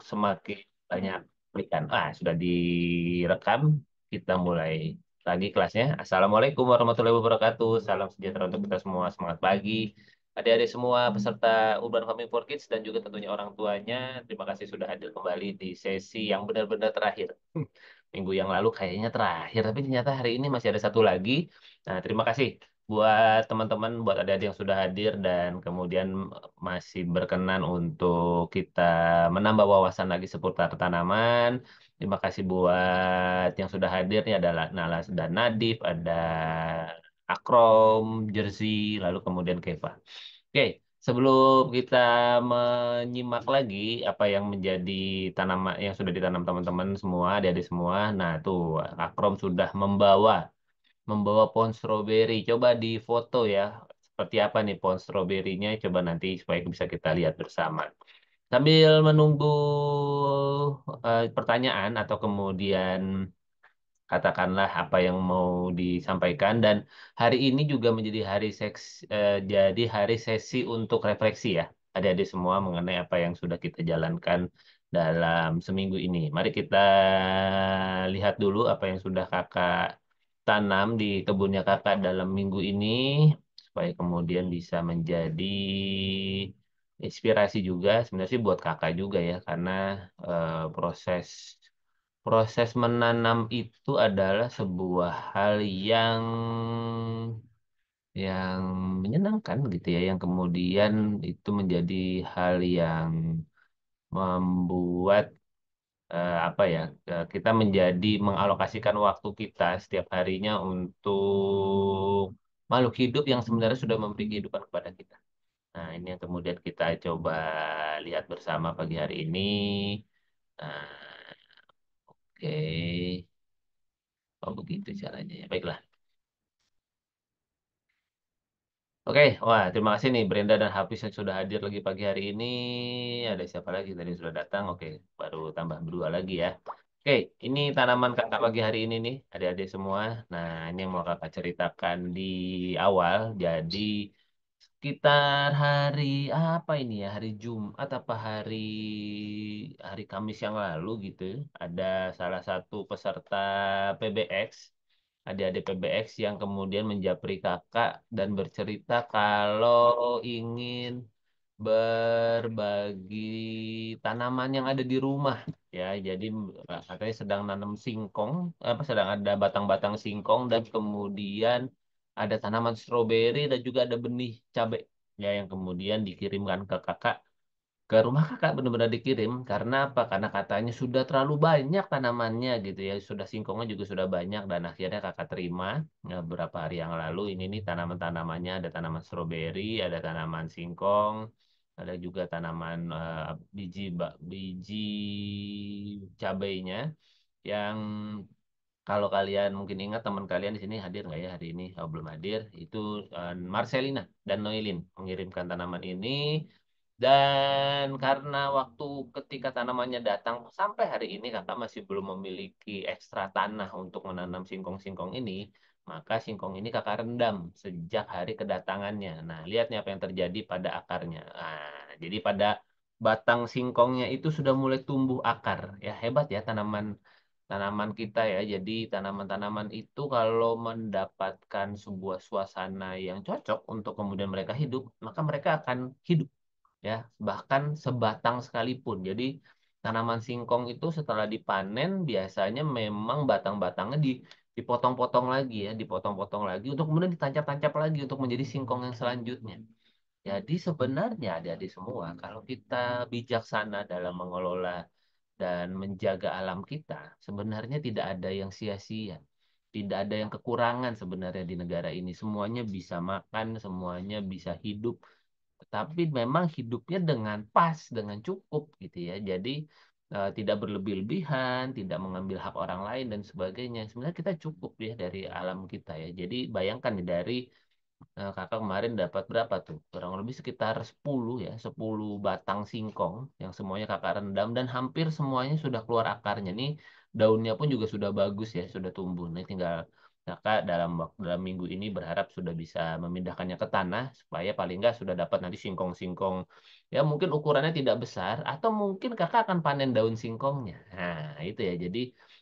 semakin banyak berikan. Sudah direkam. Kita mulai lagi kelasnya. Assalamualaikum warahmatullahi wabarakatuh. Salam sejahtera untuk kita semua. Semangat pagi. Adik-adik semua peserta Urban Farming for Kids dan juga tentunya orang tuanya. Terima kasih sudah hadir kembali di sesi yang benar-benar terakhir. Minggu yang lalu kayaknya terakhir, tapi ternyata hari ini masih ada satu lagi. Nah, terima kasih buat teman-teman, buat adik-adik yang sudah hadir dan kemudian masih berkenan untuk kita menambah wawasan lagi seputar tanaman. Terima kasih buat yang sudah hadir nih ada Nalas dan Nadif, ada Akrom, Jersey, lalu kemudian Keva. Oke, sebelum kita menyimak lagi apa yang menjadi tanaman yang sudah ditanam teman-teman semua, adik-adik semua. Nah, tuh Akrom sudah membawa pohon stroberi. Coba di foto ya. Seperti apa nih pohon stroberinya? Coba nanti supaya bisa kita lihat bersama. Sambil menunggu pertanyaan atau kemudian katakanlah apa yang mau disampaikan dan hari ini juga menjadi jadi hari sesi untuk refleksi ya adik-adik semua mengenai apa yang sudah kita jalankan dalam seminggu ini. Mari kita lihat dulu apa yang sudah kakak tanam di kebunnya kakak dalam minggu ini supaya kemudian bisa menjadi inspirasi juga sebenarnya sih buat kakak juga ya karena proses proses menanam itu adalah sebuah hal yang menyenangkan gitu ya, yang kemudian itu menjadi hal yang membuat apa ya kita menjadi mengalokasikan waktu kita setiap harinya untuk makhluk hidup yang sebenarnya sudah memberi kehidupan kepada kita. Nah, ini yang kemudian kita coba lihat bersama pagi hari ini. Nah, oke. Oh begitu caranya ya. Baiklah. Oke, wah terima kasih nih Brenda dan Hafiz yang sudah hadir lagi pagi hari ini. Ada siapa lagi tadi yang sudah datang? Oke, baru tambah berdua lagi ya. Oke, ini tanaman kakak pagi hari ini nih, adik-adik semua. Nah, ini yang mau kakak ceritakan di awal. Jadi sekitar hari apa ini ya? Hari Jumat apa hari Kamis yang lalu gitu. Ada salah satu peserta PBX adik-adik PBX yang kemudian menjapri kakak dan bercerita kalau ingin berbagi tanaman yang ada di rumah ya. Jadi katanya sedang nanam singkong, apa sedang ada batang-batang singkong dan kemudian ada tanaman stroberi dan juga ada benih cabai ya yang kemudian dikirimkan ke kakak ke rumah kakak benar-benar dikirim karena apa? Karena katanya sudah terlalu banyak tanamannya gitu ya, sudah singkongnya juga sudah banyak dan akhirnya kakak terima beberapa hari yang lalu ini nih tanaman-tanamannya ada tanaman stroberi, ada tanaman singkong, ada juga tanaman biji cabainya yang kalau kalian mungkin ingat teman kalian di sini hadir nggak ya hari ini? Oh, belum hadir. Itu Marcelina dan Noelin mengirimkan tanaman ini. Dan karena waktu ketika tanamannya datang sampai hari ini kakak masih belum memiliki ekstra tanah untuk menanam singkong-singkong ini, maka singkong ini kakak rendam sejak hari kedatangannya. Nah, lihat nih apa yang terjadi pada akarnya. Jadi pada batang singkongnya itu sudah mulai tumbuh akar. Ya, hebat ya tanaman tanaman kita ya. Jadi tanaman-tanaman itu kalau mendapatkan sebuah suasana yang cocok untuk kemudian mereka hidup, maka mereka akan hidup ya, bahkan sebatang sekalipun. Jadi tanaman singkong itu setelah dipanen biasanya memang batang-batangnya dipotong-potong lagi ya, dipotong-potong lagi untuk kemudian ditancap-tancap lagi untuk menjadi singkong yang selanjutnya. Jadi sebenarnya adik-adik semua, kalau kita bijaksana dalam mengelola dan menjaga alam kita, sebenarnya tidak ada yang sia-sia. Tidak ada yang kekurangan sebenarnya di negara ini. Semuanya bisa makan, semuanya bisa hidup. Tapi memang hidupnya dengan pas, dengan cukup gitu ya. Jadi tidak berlebih-lebihan, tidak mengambil hak orang lain dan sebagainya. Sebenarnya kita cukup ya dari alam kita ya. Jadi bayangkan nih dari kakak kemarin dapat berapa tuh? Kurang lebih sekitar 10 ya, 10 batang singkong yang semuanya kakak rendam dan hampir semuanya sudah keluar akarnya. Nih daunnya pun juga sudah bagus ya, sudah tumbuh. Nih tinggal Kakak dalam minggu ini berharap sudah bisa memindahkannya ke tanah supaya paling nggak sudah dapat nanti singkong-singkong ya mungkin ukurannya tidak besar atau mungkin kakak akan panen daun singkongnya. Nah, itu ya. Jadi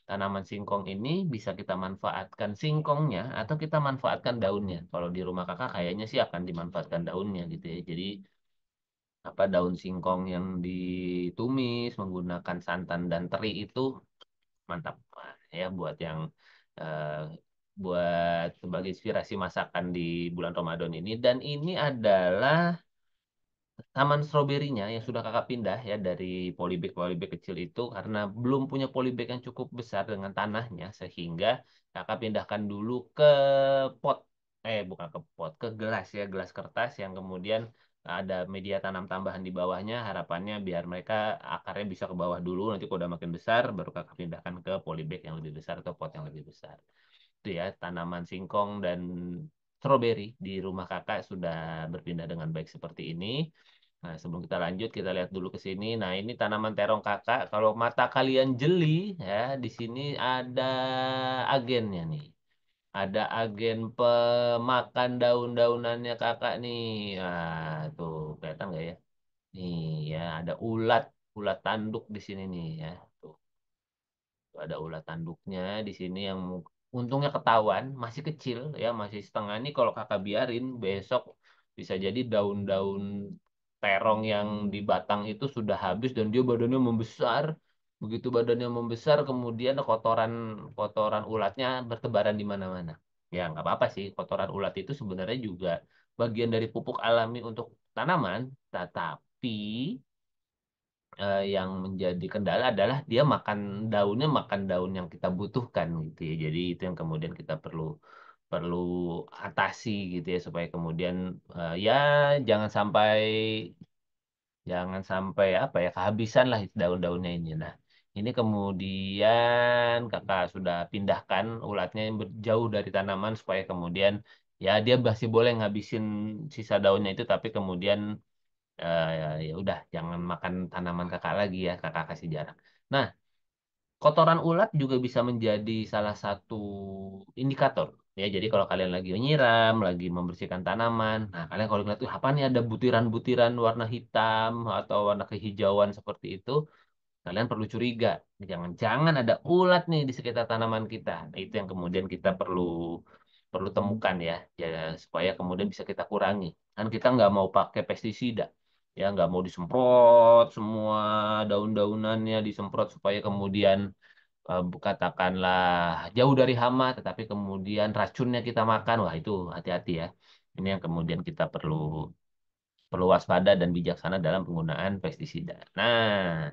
tanaman singkong ini bisa kita manfaatkan singkongnya atau kita manfaatkan daunnya. Kalau di rumah kakak kayaknya sih akan dimanfaatkan daunnya gitu ya. Jadi apa daun singkong yang ditumis menggunakan santan dan teri itu mantap. Wah, ya buat yang eh, buat sebagai inspirasi masakan di bulan Ramadan ini dan ini adalah taman stroberinya yang sudah kakak pindah ya dari polybag kecil itu karena belum punya polybag yang cukup besar dengan tanahnya sehingga kakak pindahkan dulu ke pot bukan ke pot ke gelas ya gelas kertas yang kemudian ada media tanam tambahan di bawahnya harapannya biar mereka akarnya bisa ke bawah dulu nanti kalau udah makin besar baru kakak pindahkan ke polybag yang lebih besar atau pot yang lebih besar itu ya tanaman singkong dan stroberi di rumah kakak sudah berpindah dengan baik seperti ini. Nah, sebelum kita lanjut, kita lihat dulu ke sini. Nah, ini tanaman terong kakak. Kalau mata kalian jeli, ya, di sini ada agennya nih. Ada agen pemakan daun-daunannya kakak nih. Nah, tuh, kelihatan nggak ya? Nih, ya, ada ulat tanduk di sini nih, ya. Tuh. Ada ulat tanduknya di sini yang untungnya ketahuan, masih kecil ya, masih setengah ini kalau kakak biarin besok bisa jadi daun-daun terong yang di batang itu sudah habis dan dia badannya membesar. Begitu badannya membesar, kemudian kotoran kotoran ulatnya bertebaran di mana-mana. Ya nggak apa-apa sih, kotoran ulat itu sebenarnya juga bagian dari pupuk alami untuk tanaman, tetapi yang menjadi kendala adalah dia makan daunnya makan daun yang kita butuhkan gitu ya. Jadi itu yang kemudian kita perlu perlu atasi gitu ya supaya kemudian ya jangan sampai jangan sampai apa ya kehabisan lah daun-daunnya ini. Nah, ini kemudian kakak sudah pindahkan ulatnya yang jauh dari tanaman supaya kemudian ya dia masih boleh ngabisin sisa daunnya itu tapi kemudian ya udah jangan makan tanaman kakak lagi ya kakak kasih jarak. Nah kotoran ulat juga bisa menjadi salah satu indikator ya jadi kalau kalian lagi menyiram lagi membersihkan tanaman nah kalian kalau lihat tuh apa nih ada butiran-butiran warna hitam atau warna kehijauan seperti itu kalian perlu curiga jangan-jangan ada ulat nih di sekitar tanaman kita. Nah, itu yang kemudian kita perlu perlu temukan ya, ya supaya kemudian bisa kita kurangi. Kan kita nggak mau pakai pestisida, ya nggak mau disemprot semua daun-daunannya disemprot supaya kemudian katakanlah jauh dari hama, tetapi kemudian racunnya kita makan, wah itu hati-hati ya. Ini yang kemudian kita perlu perlu waspada dan bijaksana dalam penggunaan pestisida. Nah,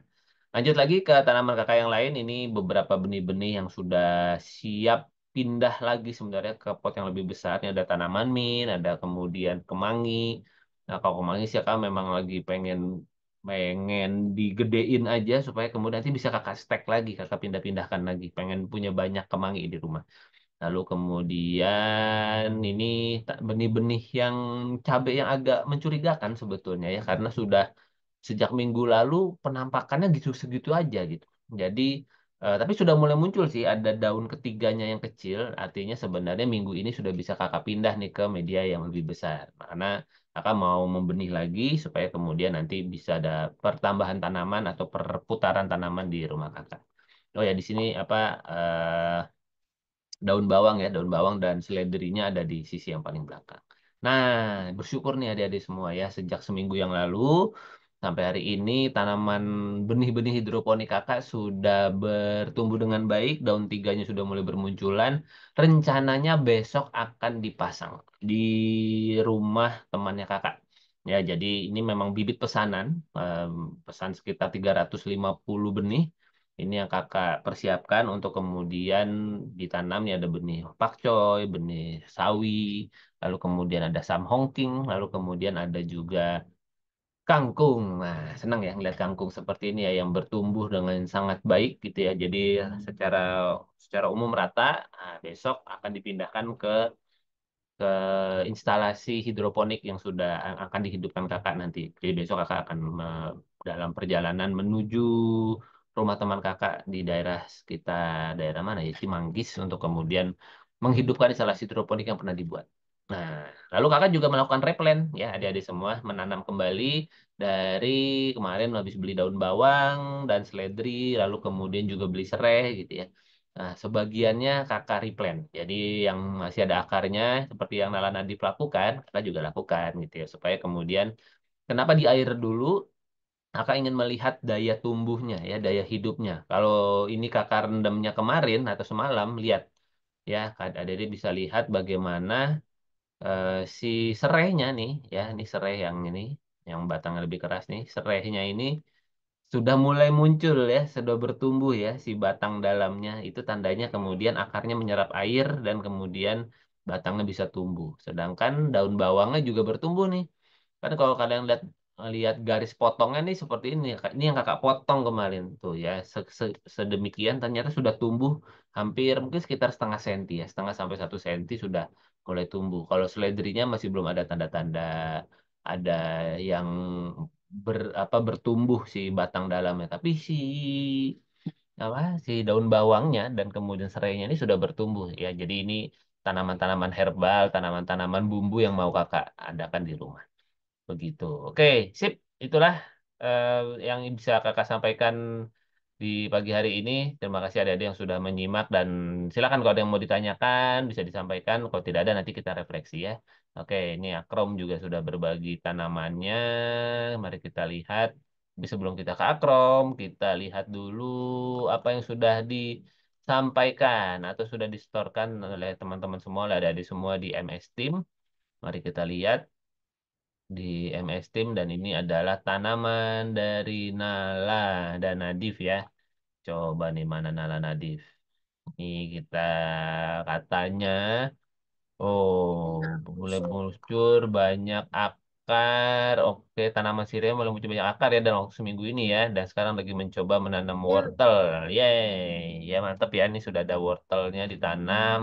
lanjut lagi ke tanaman kakak yang lain. Ini beberapa benih-benih yang sudah siap pindah lagi sebenarnya ke pot yang lebih besar. Ini ada tanaman mint, ada kemudian kemangi. Nah, kalau kemangi sih kakak memang lagi pengen pengen digedein aja supaya kemudian nanti bisa kakak stek lagi, kakak pindah-pindahkan lagi. Pengen punya banyak kemangi di rumah. Lalu kemudian ini benih-benih yang cabai yang agak mencurigakan sebetulnya ya karena sudah sejak minggu lalu penampakannya gitu segitu aja gitu. Jadi tapi sudah mulai muncul sih ada daun ketiganya yang kecil, artinya sebenarnya minggu ini sudah bisa kakak pindah nih ke media yang lebih besar. Karena kakak mau membenih lagi supaya kemudian nanti bisa ada pertambahan tanaman atau perputaran tanaman di rumah kakak. Oh ya di sini apa daun bawang ya, daun bawang dan seledrinya ada di sisi yang paling belakang. Nah, bersyukur nih adik-adik semua ya, sejak seminggu yang lalu sampai hari ini tanaman benih-benih hidroponik kakak sudah bertumbuh dengan baik, daun tiganya sudah mulai bermunculan. Rencananya besok akan dipasang di rumah temannya kakak. Ya, jadi ini memang bibit pesanan, pesan sekitar 350 benih. Ini yang kakak persiapkan untuk kemudian ditanam. Nih ada benih pakcoy, benih sawi, lalu kemudian ada sam hongking, lalu kemudian ada juga kangkung. Nah, senang ya ngeliat kangkung seperti ini ya yang bertumbuh dengan sangat baik gitu ya. Jadi secara secara umum rata, nah, besok akan dipindahkan ke instalasi hidroponik yang sudah akan dihidupkan kakak nanti. Jadi besok kakak akan dalam perjalanan menuju rumah teman kakak di daerah sekitar daerah mana ya Cimanggis untuk kemudian menghidupkan instalasi hidroponik yang pernah dibuat. Nah, lalu kakak juga melakukan replan ya, adik-adik semua menanam kembali dari kemarin habis beli daun bawang dan seledri, lalu kemudian juga beli serai gitu ya. Nah, sebagiannya kakak replan. Jadi yang masih ada akarnya seperti yang Nala Nadif lakukan, kakak juga lakukan gitu ya, supaya kemudian kenapa di air dulu? Kakak ingin melihat daya tumbuhnya ya, daya hidupnya. Kalau ini kakak rendamnya kemarin atau semalam, lihat ya, adik-adik bisa lihat bagaimana eh, si serainya nih, ya, ini serai yang ini, yang batangnya lebih keras nih, serainya ini sudah mulai muncul ya, sudah bertumbuh ya, si batang dalamnya. Itu tandanya kemudian akarnya menyerap air dan kemudian batangnya bisa tumbuh. Sedangkan daun bawangnya juga bertumbuh nih. Kan kalau kalian lihat lihat garis potongnya nih seperti ini, ini yang kakak potong kemarin tuh ya, sedemikian ternyata sudah tumbuh hampir mungkin sekitar setengah senti ya, setengah sampai 1 senti sudah mulai tumbuh. Kalau seledrinya masih belum ada tanda-tanda ada yang bertumbuh si batang dalamnya, tapi apa si daun bawangnya dan kemudian serainya ini sudah bertumbuh ya. Jadi ini tanaman-tanaman herbal, tanaman-tanaman bumbu yang mau kakak adakan di rumah. Begitu. Oke, sip. Itulah eh, yang bisa kakak sampaikan di pagi hari ini. Terima kasih adik-adik yang sudah menyimak dan silakan kalau ada yang mau ditanyakan bisa disampaikan. Kalau tidak ada nanti kita refleksi ya. Oke, ini Akrom juga sudah berbagi tanamannya. Mari kita lihat. Tapi sebelum kita ke Akrom, kita lihat dulu apa yang sudah disampaikan atau sudah disetorkan oleh teman-teman semua, oleh adik-adik semua di MS Team. Mari kita lihat di MS Team dan ini adalah tanaman dari Nala dan Nadif ya. Coba nih mana Nala Nadif. Ini kita katanya, oh mulai muncul banyak akar. Oke, tanaman sirih mulai muncul banyak akar ya dalam waktu seminggu ini ya. Dan sekarang lagi mencoba menanam wortel. Yeay, ya mantap ya. Ini sudah ada wortelnya ditanam.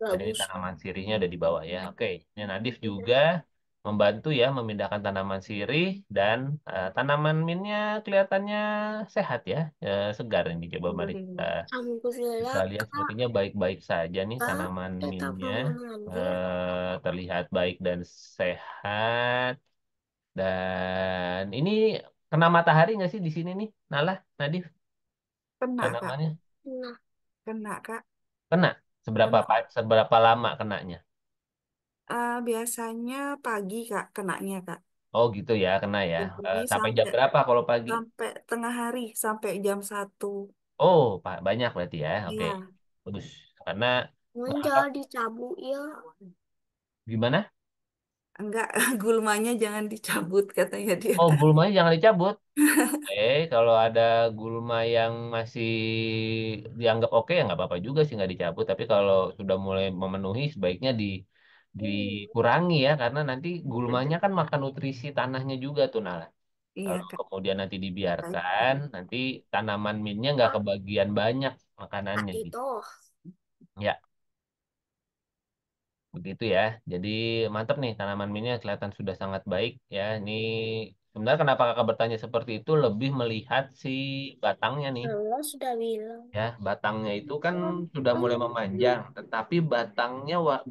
Dan ini Bagus. tanaman sirihnya ada di bawah ya. Oke, ini Nadif juga membantu ya memindahkan tanaman sirih dan tanaman minnya kelihatannya sehat ya, segar ini. Coba mari kita, Alhamdulillah. kita Alhamdulillah, lihat Kak. sepertinya baik-baik saja nih Kak, tanaman kita minnya mengambil terlihat baik dan sehat. Dan ini kena matahari nggak sih di sini nih, Nala, Nadif, kena, Kak. tanamannya Nah, kena, Kak. kena seberapa Kena. seberapa lama kenanya? Biasanya pagi, Kak, kenanya, Kak. Oh gitu ya, kena ya. Jadi Sampai jam sampai berapa kalau pagi? sampai tengah hari, sampai jam 1. Oh, banyak berarti ya. Oke, Iya. bagus. Karena apa? Jangan dicabut ya. Gimana? Enggak, gulmanya jangan dicabut, katanya dia Oh, tadi. gulmanya jangan dicabut. Kalau ada gulma yang masih dianggap oke ya nggak apa-apa juga sih nggak dicabut. Tapi kalau sudah mulai memenuhi sebaiknya dikurangi ya karena nanti gulmanya kan makan nutrisi tanahnya juga tuh Nala. Iya, Kalau Kak. kemudian nanti Baik. dibiarkan, nanti tanaman minnya nggak Ah, kebagian banyak Kak makanannya gitu. itu. Ya, begitu ya. Jadi mantap nih tanaman minnya kelihatan sudah sangat baik ya. Ini sebenarnya kenapa kakak bertanya seperti itu lebih melihat si batangnya nih. Allah sudah bilang. Ya, batangnya itu kan sudah mulai memanjang, tetapi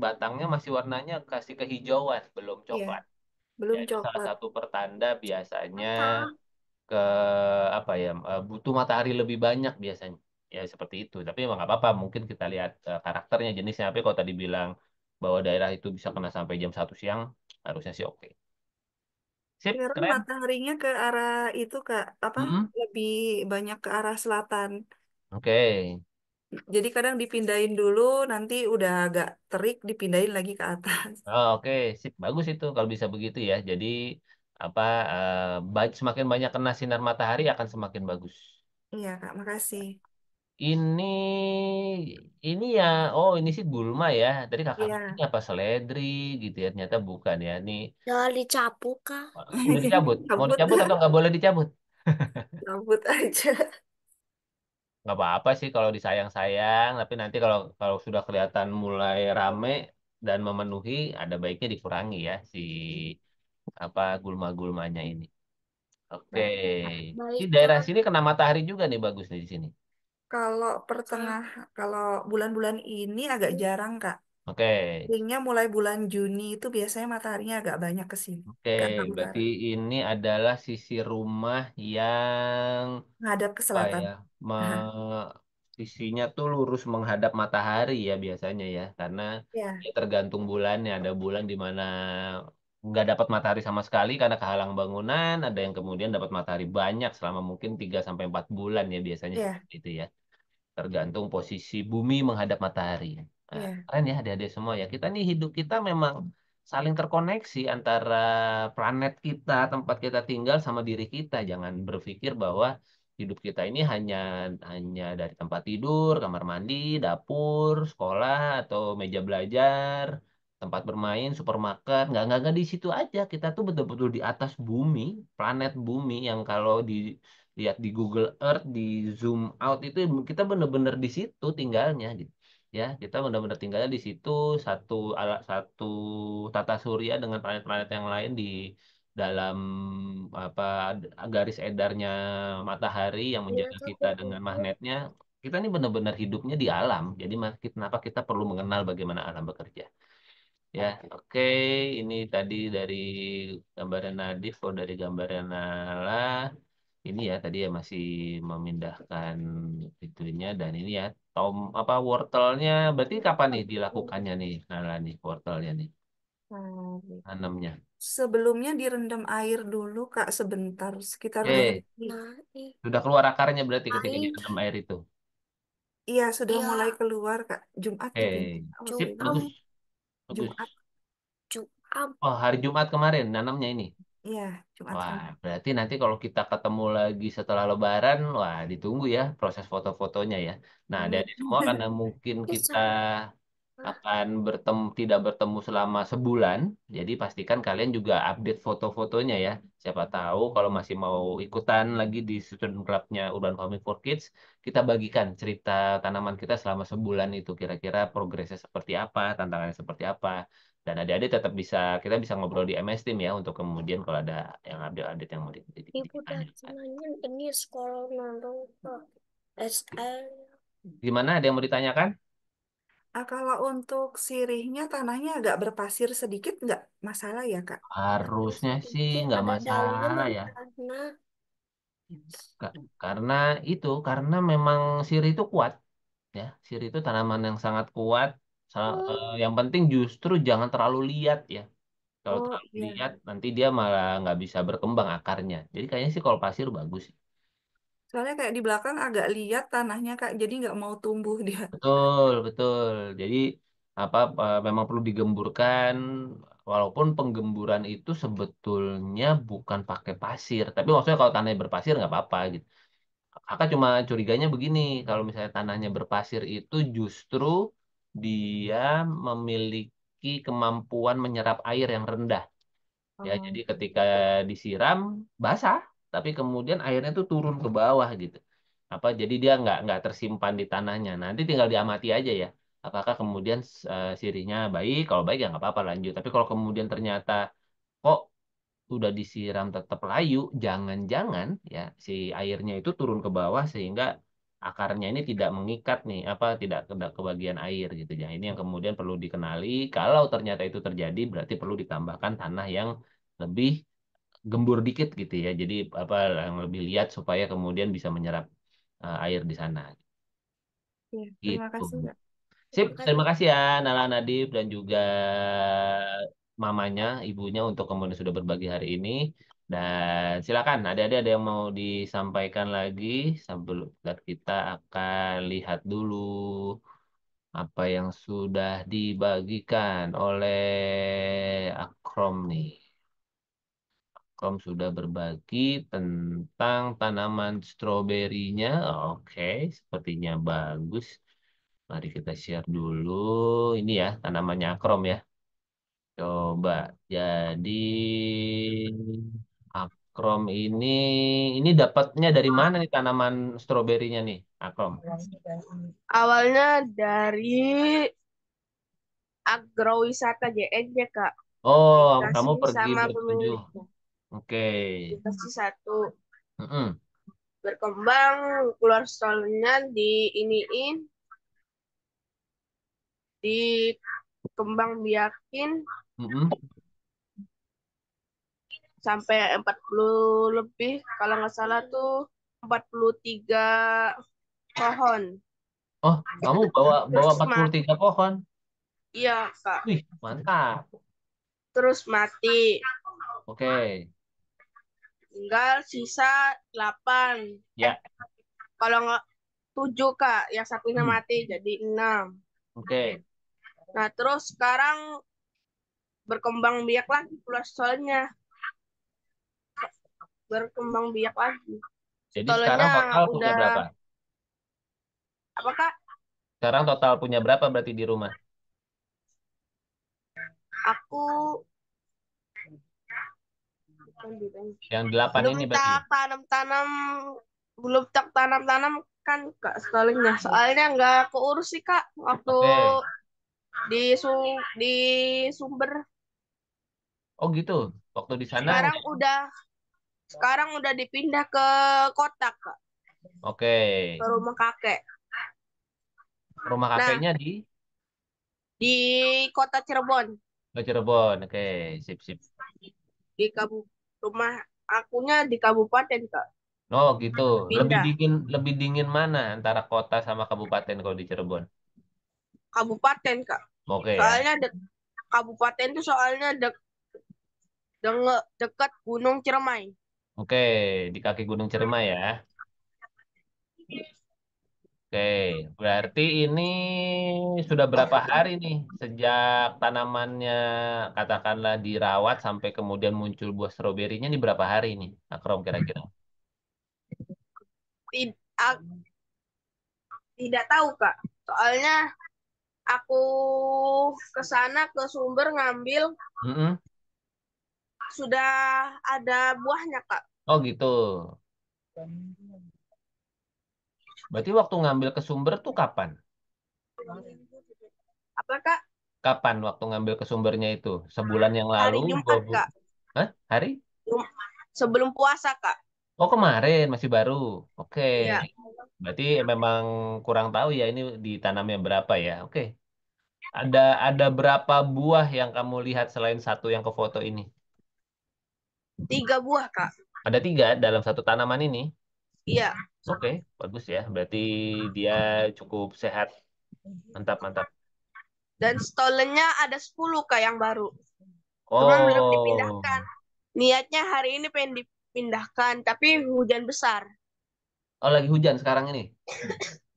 batangnya masih warnanya kasih kehijauan, belum Iya, coklat. Ya, belum itu salah coklat. satu pertanda biasanya Apa? ke apa ya butuh matahari lebih banyak biasanya. Ya seperti itu. Tapi emang nggak apa-apa. Mungkin kita lihat karakternya jenisnya. Tapi kalau tadi bilang bahwa daerah itu bisa kena sampai jam 1 siang, harusnya sih oke. Sip, Sekarang keren. mataharinya ke arah itu, Kak, apa? Mm-mm. Lebih banyak ke arah selatan. Oke. Jadi kadang dipindahin dulu, nanti udah agak terik, dipindahin lagi ke atas. Oh, oke, sip, bagus itu kalau bisa begitu ya. Jadi apa semakin banyak kena sinar matahari akan semakin bagus. Iya, Kak, makasih. Ini ya, oh ini sih gulma ya. Tadi kakak bilang ini Iya, apa seledri gitu ya. Ternyata bukan ya. Ini jangan dicapu, Kak. udah dicabut. Mau Cabut, dicabut atau nggak boleh dicabut? cabut aja. Nggak apa-apa sih kalau disayang-sayang. Tapi nanti kalau kalau sudah kelihatan mulai rame dan memenuhi, ada baiknya dikurangi ya si apa gulma-gulmanya ini. Oke. Baik, Di baik, daerah Kak. sini kena matahari juga nih bagus nih di sini. Kalau pertengah, kalau bulan-bulan ini agak jarang, Kak. Oke. Seringnya mulai bulan Juni itu biasanya mataharinya agak banyak ke sini, Oke, ke arah berarti utara, ini adalah sisi rumah yang ngadap ke apa selatan. ya, sisinya tuh lurus menghadap matahari ya biasanya ya, karena Ya, ya tergantung bulannya. Ada bulan di mana nggak dapat matahari sama sekali karena kehalang bangunan, ada yang kemudian dapat matahari banyak selama mungkin 3 sampai 4 bulan ya biasanya ya, seperti itu ya. Tergantung posisi bumi menghadap matahari. Nah, ya, keren ya adik-adik semua ya. Kita nih hidup kita memang saling terkoneksi antara planet kita, tempat kita tinggal sama diri kita. Jangan berpikir bahwa hidup kita ini hanya hanya dari tempat tidur, kamar mandi, dapur, sekolah atau meja belajar, tempat bermain, supermarket. Nggak di situ aja. Kita tuh betul-betul di atas bumi, planet bumi yang kalau lihat di Google Earth, di zoom out itu kita bener-bener di situ tinggalnya gitu. Ya, kita benar-benar tinggalnya di situ satu tata surya dengan planet-planet yang lain di dalam apa garis edarnya matahari yang menjaga kita dengan magnetnya. Kita ini benar-benar hidupnya di alam. Jadi kenapa kita perlu mengenal bagaimana alam bekerja? Ya, oke. Ini tadi dari gambaran Nadif, kalau dari gambaran Nala, ini ya tadi ya masih memindahkan itunya dan ini ya apa wortelnya. Berarti kapan nih dilakukannya nih Nala nih wortelnya nih nah, gitu. tanamnya? Sebelumnya direndam air dulu, Kak, sebentar, sekitar 2 Oke, menit. sudah keluar akarnya berarti ketika direndam air itu. Iya, sudah mulai keluar, Kak. Jumat gitu. Oke, sip, Jumat. bagus, bagus. Jumat. Jumat. Oh, hari Jumat kemarin nanamnya ini. Iya, Jumat Wah, kemarin. berarti nanti kalau kita ketemu lagi setelah Lebaran, wah ditunggu ya proses foto-fotonya ya. Nah, Amin. dari semua karena mungkin kita akan tidak bertemu selama sebulan, jadi pastikan kalian juga update foto-fotonya ya. Siapa tahu kalau masih mau ikutan lagi di Student Clubnya Urban Farming for Kids, kita bagikan cerita tanaman kita selama sebulan itu kira-kira progresnya seperti apa, tantangannya seperti apa. Dan adik-adik tetap bisa, kita bisa ngobrol di MS Team ya untuk kemudian kalau ada yang update-update yang mau Ibu tadi ditanyakan. nanya ini sekolah nonton SL. Gimana? Ada yang mau ditanyakan? Ah, kalau untuk sirihnya tanahnya agak berpasir sedikit, nggak masalah ya, Kak? Harusnya sih Sedikit nggak ada daun masalah ya. karena Karena karena memang sirih itu kuat ya. Sirih itu tanaman yang sangat kuat. Yang penting justru jangan terlalu liat ya. Kalau Oh terlalu iya, liat nanti dia malah nggak bisa berkembang akarnya. Jadi kayaknya sih kalau pasir bagus. soalnya kayak di belakang agak liat tanahnya, Kak, jadi nggak mau tumbuh dia. Betul, betul. Jadi memang perlu digemburkan walaupun penggemburan itu sebetulnya bukan pakai pasir, tapi maksudnya kalau tanahnya berpasir nggak apa-apa gitu. Kakak cuma curiganya begini, kalau misalnya tanahnya berpasir itu justru dia memiliki kemampuan menyerap air yang rendah. Ya, Oh, jadi ketika disiram basah, tapi kemudian airnya tuh turun ke bawah gitu. Jadi dia nggak tersimpan di tanahnya. Nanti tinggal diamati aja ya. Apakah kemudian sirinya baik? Kalau baik ya nggak apa-apa lanjut. Tapi kalau kemudian ternyata kok udah disiram tetap layu, jangan-jangan ya si airnya itu turun ke bawah sehingga akarnya ini tidak mengikat nih, tidak ke bagian air gitu ya. Ini yang kemudian perlu dikenali. Kalau ternyata itu terjadi, berarti perlu ditambahkan tanah yang lebih gembur dikit gitu ya. Jadi yang lebih liat supaya kemudian bisa menyerap air di sana. iya. Terima Gitu. kasih, Kak. Sip, terima kasih. terima kasih ya Nala Nadif dan juga mamanya, ibunya untuk kemudian sudah berbagi hari ini. Dan silakan, ada yang mau disampaikan lagi sebelum dan kita akan lihat dulu apa yang sudah dibagikan oleh Akrom nih. Akrom sudah berbagi tentang tanaman stroberinya. Oke, sepertinya bagus. Mari kita share dulu. Ini ya tanamannya Akrom ya. Coba. Jadi Akrom ini dapatnya dari mana nih tanaman stroberinya nih, Akrom? Awalnya dari agrowisata JNJ, Kak. Oh, kamu Dikasih pergi sama berkunjung. pemiliknya. Oke. Dikasih satu. Mm-mm. berkembang, keluar stolnya diiniin, dikembang biakin Mm-mm. sampai 40 lebih, kalau nggak salah tuh 43 pohon. Oh, kamu bawa bawa Terus 43 pohon. iya, Kak. Wih, mantap. Terus mati. Oke. Tinggal sisa 8. Ya. Kalau nggak 7, Kak. Yang satunya Hmm. mati jadi 6. Oke. Nah, terus sekarang berkembang biak lagi pula stolnya. Berkembang biak lagi. Jadi sekarang Stolnya total punya udah, berapa? apa, Kak? Sekarang total punya berapa berarti di rumah? Aku Yang 8 belum ini berarti tak ya? tanam-tanam, belum tak tanam-tanam kan, Kak, stolnya. Soalnya nggak keurus sih, Kak, waktu Oke. di sumber. Oh gitu. Waktu di sana. Sekarang udah dipindah ke kota, Kak, Oke. ke rumah kakek. Rumah Nah, kakeknya di di kota Cirebon, Cirebon. Oke. Sip, sip. di rumah akunya di kabupaten, Kak. Oh gitu. Pindah Lebih dingin mana antara kota sama kabupaten kalau di Cirebon? kabupaten, Kak. Oke ya. Soalnya kabupaten itu soalnya dekat Gunung Ciremai. Oke, di kaki Gunung Ciremai ya. Oke, berarti ini sudah berapa hari nih sejak tanamannya katakanlah dirawat sampai kemudian muncul buah stroberinya ini berapa hari nih, Akrom kira-kira? Tid- a- Tidak tahu, Kak. Soalnya aku ke sana ke sumber ngambil Mm-mm. sudah ada buahnya, Kak. Oh gitu. Berarti waktu ngambil ke sumber tuh kapan? Apa, Kak? Kapan waktu ngambil ke sumbernya itu? Sebulan yang lalu? Hari Dua Jumat, bu Kak. Hah? Hari? Sebelum puasa, Kak. Oh kemarin masih baru. Oke. Iya. Berarti memang kurang tahu ya ini ditanamnya berapa ya. Oke. Ada ada berapa buah yang kamu lihat selain satu yang ke foto ini? 3 buah, Kak. Ada tiga dalam satu tanaman ini. Iya. Oke, bagus ya. Berarti dia cukup sehat. Mantap, mantap. Dan stolennya ada 10, Kak, yang baru. Cuman belum Oh, dipindahkan. Niatnya hari ini pengen dipindahkan, tapi hujan besar. oh lagi hujan sekarang ini.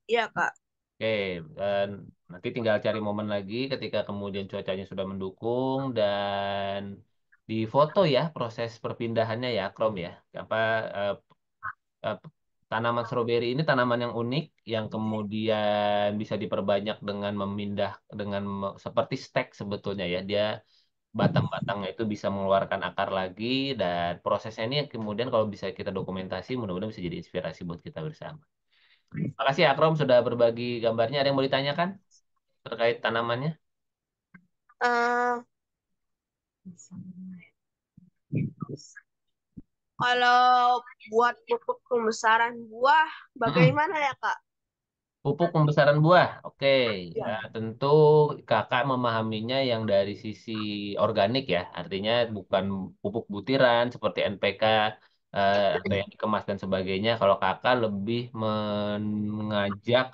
Iya, Kak. Oke, dan nanti tinggal cari momen lagi ketika kemudian cuacanya sudah mendukung dan di foto ya proses perpindahannya ya, Krom ya. Apa eh, eh, tanaman stroberi ini tanaman yang unik yang kemudian bisa diperbanyak dengan memindah dengan seperti stek sebetulnya ya. Dia batang-batangnya itu bisa mengeluarkan akar lagi dan prosesnya ini yang kemudian kalau bisa kita dokumentasi mudah-mudahan bisa jadi inspirasi buat kita bersama. Makasih ya Akrom sudah berbagi gambarnya. Ada yang mau ditanyakan terkait tanamannya? Eh, Kalau buat pupuk pembesaran buah, Mm-mm. bagaimana ya, Kak? Pupuk pembesaran buah. Oke, Ya. tentu kakak memahaminya yang dari sisi organik ya. Artinya bukan pupuk butiran seperti NPK atau yang dikemas dan sebagainya. Kalau kakak lebih mengajak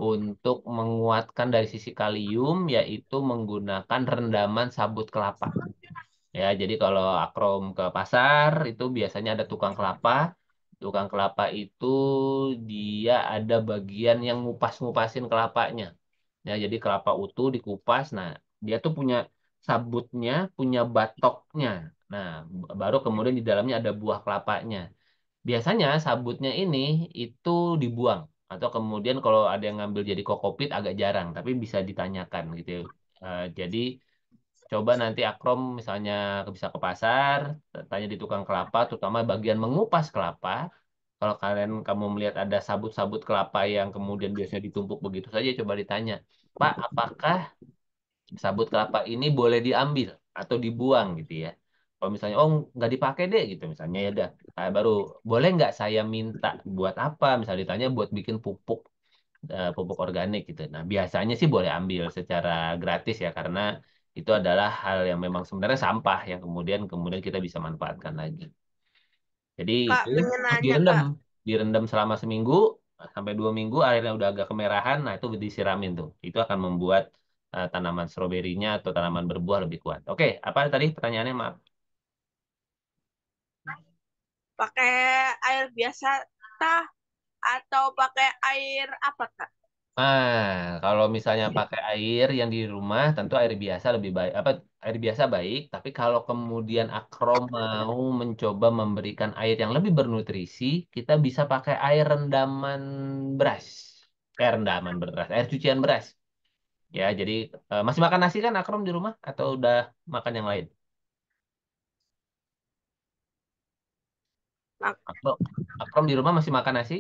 untuk menguatkan dari sisi kalium, yaitu menggunakan rendaman sabut kelapa. Ya, jadi kalau Akrom ke pasar itu biasanya ada tukang kelapa. Tukang kelapa itu dia ada bagian yang ngupas-ngupasin kelapanya. Ya, jadi kelapa utuh dikupas. Nah, dia tuh punya sabutnya, punya batoknya. Nah, baru kemudian di dalamnya ada buah kelapanya. Biasanya sabutnya ini itu dibuang atau kemudian kalau ada yang ngambil jadi kokopit agak jarang, tapi bisa ditanyakan gitu. Jadi coba nanti Akrom misalnya bisa ke pasar, tanya di tukang kelapa, terutama bagian mengupas kelapa. Kalau kamu melihat ada sabut-sabut kelapa yang kemudian biasanya ditumpuk begitu saja, coba ditanya, Pak, apakah sabut kelapa ini boleh diambil atau dibuang gitu ya? Kalau misalnya oh nggak dipakai deh gitu misalnya ya udah baru boleh nggak saya minta buat apa? Misalnya ditanya buat bikin pupuk pupuk organik gitu. Nah biasanya sih boleh ambil secara gratis ya karena itu adalah hal yang memang sebenarnya sampah yang kemudian kita bisa manfaatkan lagi. Jadi Kak, itu pengen terus nanya Kak. direndam selama seminggu sampai 2 minggu, airnya udah agak kemerahan, nah itu disiramin tuh. Itu akan membuat tanaman stroberinya atau tanaman berbuah lebih kuat. Oke, apa tadi pertanyaannya maaf? Pakai air biasa tah atau pakai air apa Kak? Nah, kalau misalnya pakai air yang di rumah, tentu air biasa lebih baik. Apa air biasa baik, tapi kalau kemudian Akrom mau mencoba memberikan air yang lebih bernutrisi, kita bisa pakai air rendaman beras. Rendaman beras, air cucian beras. Ya, jadi masih makan nasi kan Akrom di rumah atau udah makan yang lain? Nah, Akrom, Akrom di rumah masih makan nasi?